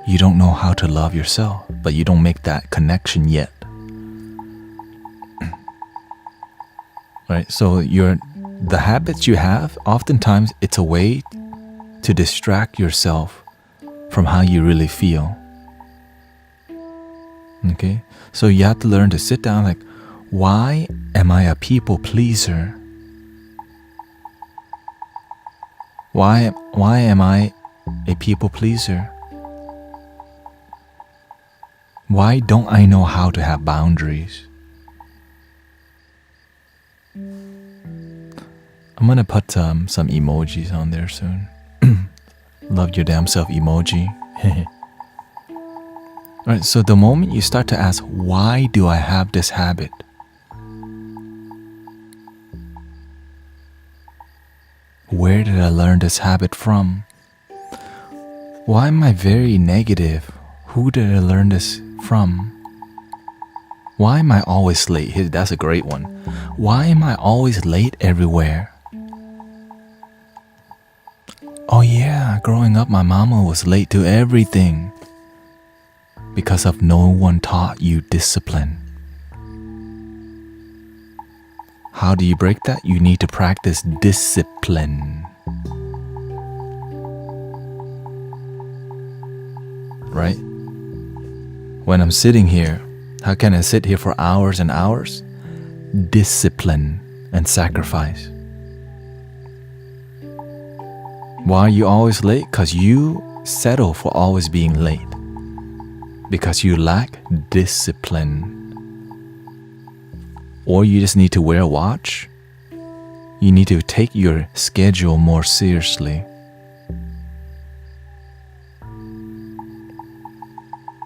you don't know how to love yourself, but you don't make that connection yet. Right? So the habits you have, oftentimes it's a way to distract yourself from how you really feel. Okay? So you have to learn to sit down like, why am I a people pleaser? Why am I a people pleaser? Why don't I know how to have boundaries? I'm gonna put some emojis on there soon. Love your damn self emoji. Alright, so the moment you start to ask, why do I have this habit? Where did I learn this habit from? Why am I very negative? Who did I learn this from? Why am I always late? That's a great one. Why am I always late everywhere? Oh yeah, growing up my mama was late to everything because of no one taught you discipline. How do you break that? You need to practice discipline. Right? When I'm sitting here, how can I sit here for hours and hours? Discipline and sacrifice. Why are you always late? Because you settle for always being late. Because you lack discipline. Or you just need to wear a watch. You need to take your schedule more seriously.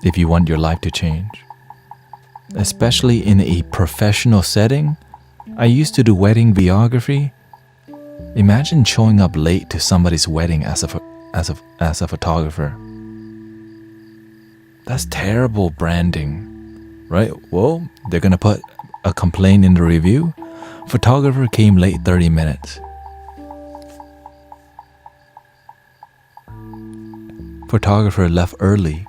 If you want your life to change. Especially in a professional setting. I used to do wedding videography. Imagine showing up late to somebody's wedding as a photographer. That's terrible branding, right? Well, they're gonna put a complaint in the review. Photographer came late 30 minutes. Photographer left early.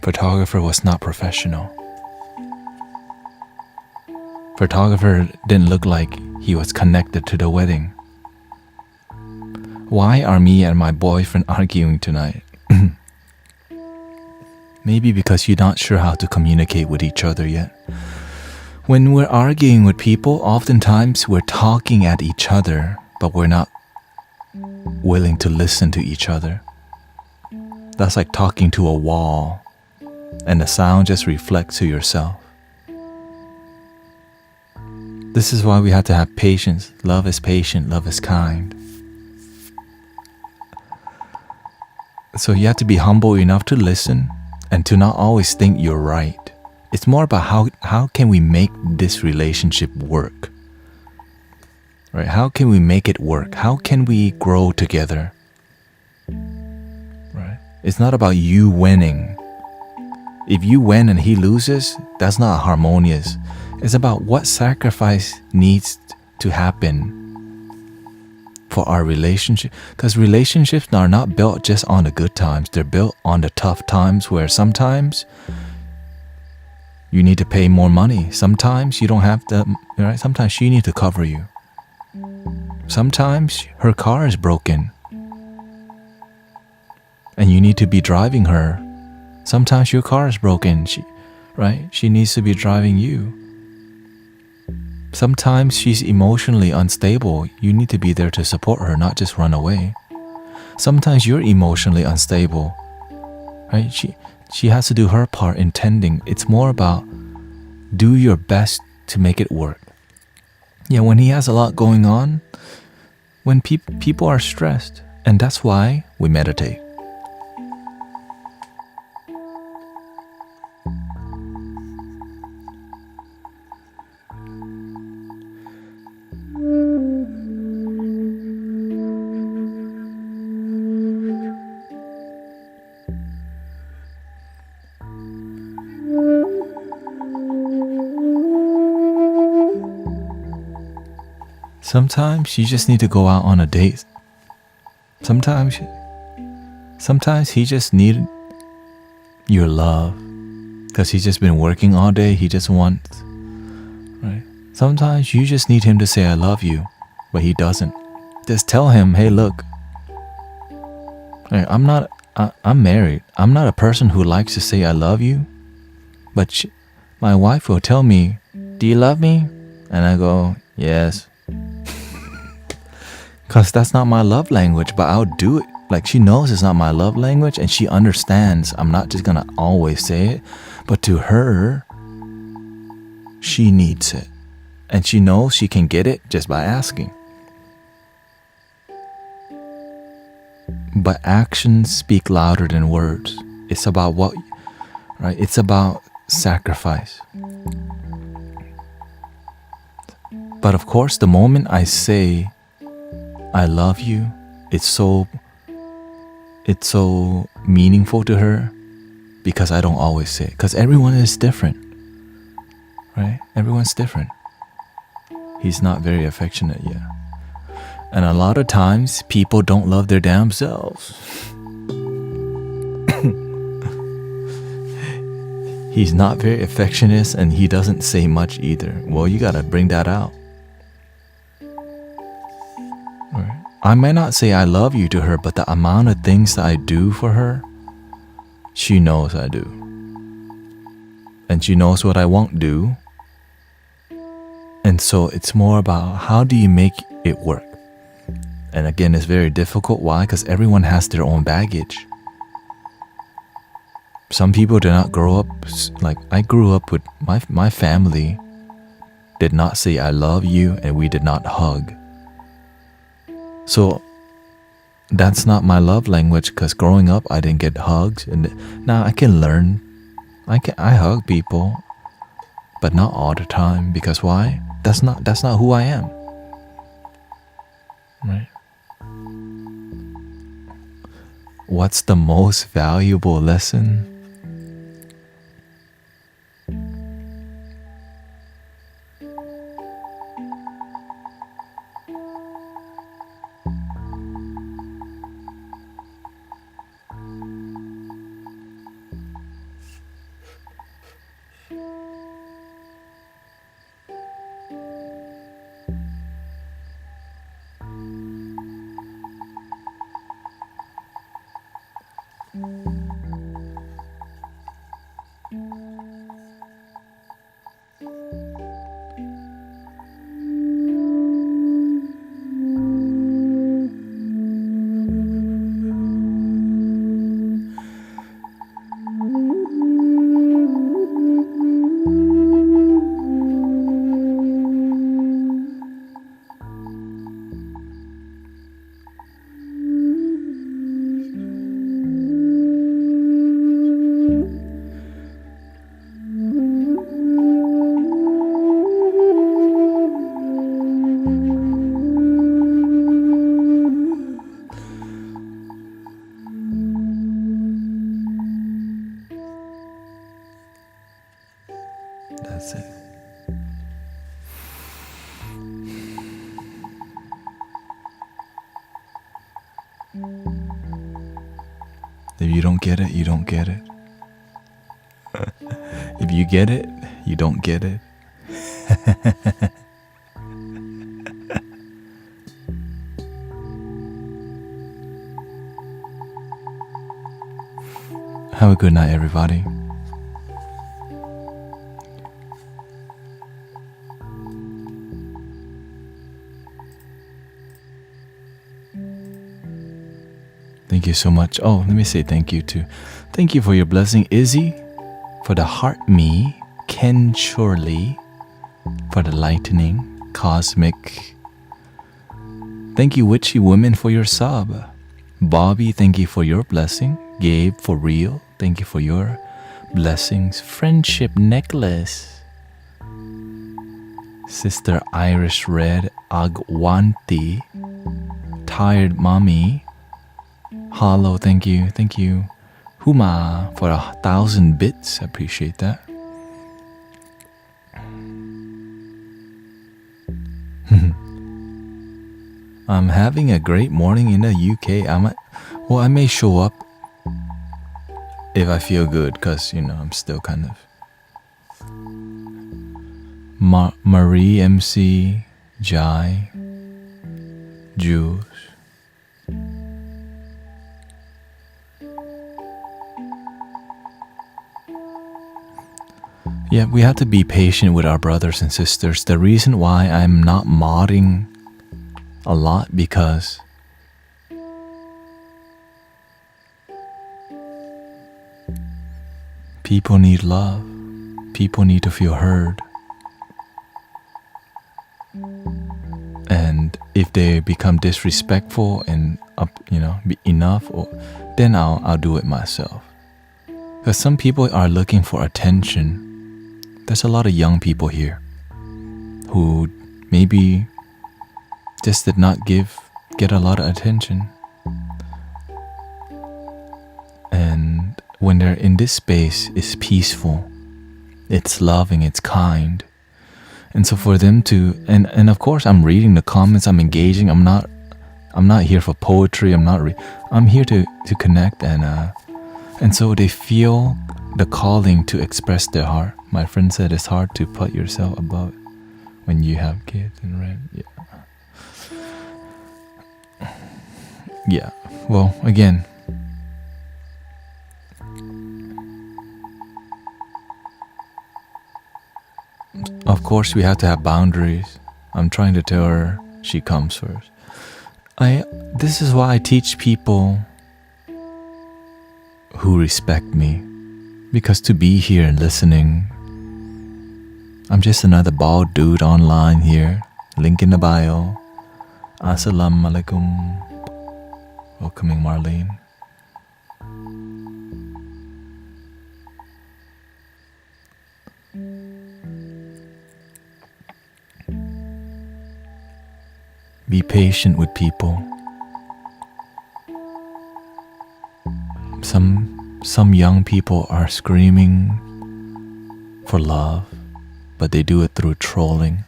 Photographer was not professional. Photographer didn't look like he was connected to the wedding. Why are me and my boyfriend arguing tonight? Maybe because you're not sure how to communicate with each other yet. When we're arguing with people, oftentimes we're talking at each other, but we're not willing to listen to each other. That's like talking to a wall, and the sound just reflects to yourself. This is why we have to have patience. Love is patient, love is kind. So you have to be humble enough to listen and to not always think you're right. It's more about how can we make this relationship work? Right? How can we make it work? How can we grow together? Right? It's not about you winning. If you win and he loses, that's not harmonious. It's about what sacrifice needs to happen for our relationship. Because relationships are not built just on the good times. They're built on the tough times where sometimes you need to pay more money. Sometimes you don't have to, right? Sometimes she needs to cover you. Sometimes her car is broken and you need to be driving her. Sometimes your car is broken, she needs to be driving you. Sometimes she's emotionally unstable. You need to be there to support her, not just run away. Sometimes you're emotionally unstable, right? She has to do her part in tending. It's more about do your best to make it work. Yeah, when he has a lot going on, when people are stressed, and that's why we meditate. Sometimes you just need to go out on a date. Sometimes he just needed your love because he's just been working all day. He just wants, right? Sometimes you just need him to say I love you, but he doesn't. Just tell him, hey, look, I'm married. I'm not a person who likes to say I love you, but my wife will tell me, do you love me? And I go, yes. Because that's not my love language, but I'll do it. Like, she knows it's not my love language, and she understands I'm not just gonna always say it, but to her, she needs it. And she knows she can get it just by asking. But actions speak louder than words. It's about what, right? It's about sacrifice. But of course, the moment I say, I love you, it's so meaningful to her because I don't always say it. Because everyone is different, right? Everyone's different. He's not very affectionate yet. And a lot of times, people don't love their damn selves. He's not very affectionate and he doesn't say much either. Well, you gotta bring that out. Right. I may not say I love you to her, but the amount of things that I do for her, she knows I do. And she knows what I won't do. And so it's more about how do you make it work? And again, it's very difficult. Why? Because everyone has their own baggage. Some people did not grow up, like I grew up with my family did not say I love you and we did not hug. So that's not my love language because growing up I didn't get hugs. And now I can learn. I hug people, but not all the time. Because why? That's not who I am. Right? What's the most valuable lesson? That's it. If you don't get it, you don't get it. If you get it, you don't get it. Have a good night, everybody. Thank you so much. Oh, let me say thank you too. Thank you for your blessing, Izzy, for the heart me, Ken Shorley, for the lightning, cosmic. Thank you, Witchy Women, for your sub. Bobby, thank you for your blessing. Gabe, for real, thank you for your blessings. Friendship necklace. Sister Irish Red, Agwanti. Tired Mommy. Hollow, thank you. Thank you. Huma for 1,000 bits. I appreciate that. I'm having a great morning in the UK. I may show up if I feel good, because, I'm still kind of... Marie, MC, Jai, Jules. Yeah, we have to be patient with our brothers and sisters. The reason why I'm not modding a lot, because people need love. People need to feel heard. And if they become disrespectful and enough, then I'll do it myself. Because some people are looking for attention. There's a lot of young people here who maybe just did not get a lot of attention. And when they're in this space, it's peaceful, it's loving, it's kind. And so for them to, and of course I'm reading the comments, I'm engaging, I'm not here for poetry, I'm here to connect, and so they feel the calling to express their heart. My friend said it's hard to put yourself above when you have kids and rent. Yeah. Well, again, of course we have to have boundaries. I'm trying to tell her she comes first. This is why I teach people who respect me, because to be here and listening, I'm just another bald dude online here. Link in the bio. Assalamu alaikum. Welcoming Marlene. Be patient with people. Some young people are screaming for love, but they do it through trolling,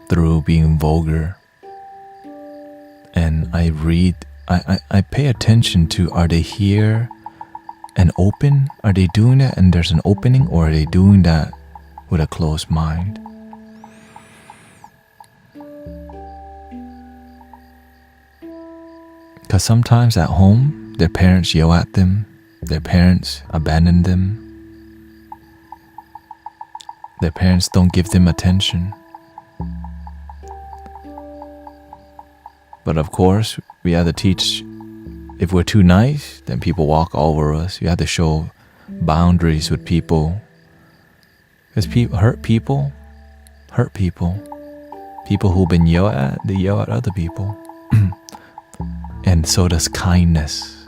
through being vulgar. And I pay attention to, are they here and open? Are they doing that and there's an opening, or are they doing that with a closed mind? Because sometimes at home, their parents yell at them, their parents abandon them, their parents don't give them attention. But of course, we have to teach, if we're too nice, then people walk over us. You have to show boundaries with people. Because hurt people. People who've been yelled at, they yell at other people. And so does kindness.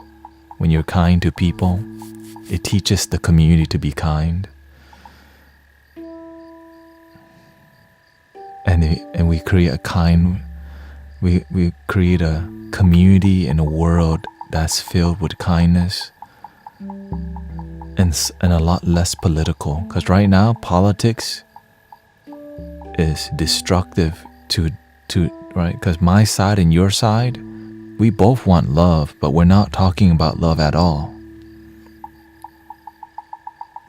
When you're kind to people, it teaches the community to be kind. And we create a kind, we create a community and a world that's filled with kindness. And and a lot less political. Because right now, politics is destructive to right? Because my side and your side, we both want love, but we're not talking about love at all.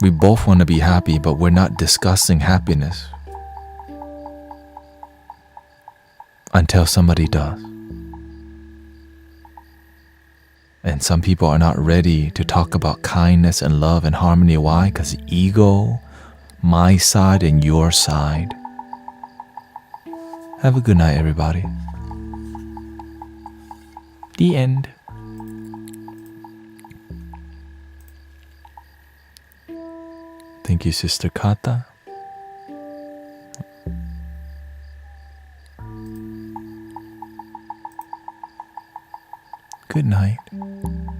We both want to be happy, but we're not discussing happiness until somebody does. And some people are not ready to talk about kindness and love and harmony. Why? Because ego, my side and your side. Have a good night, everybody. The end. Thank you, Sister Kata. Good night.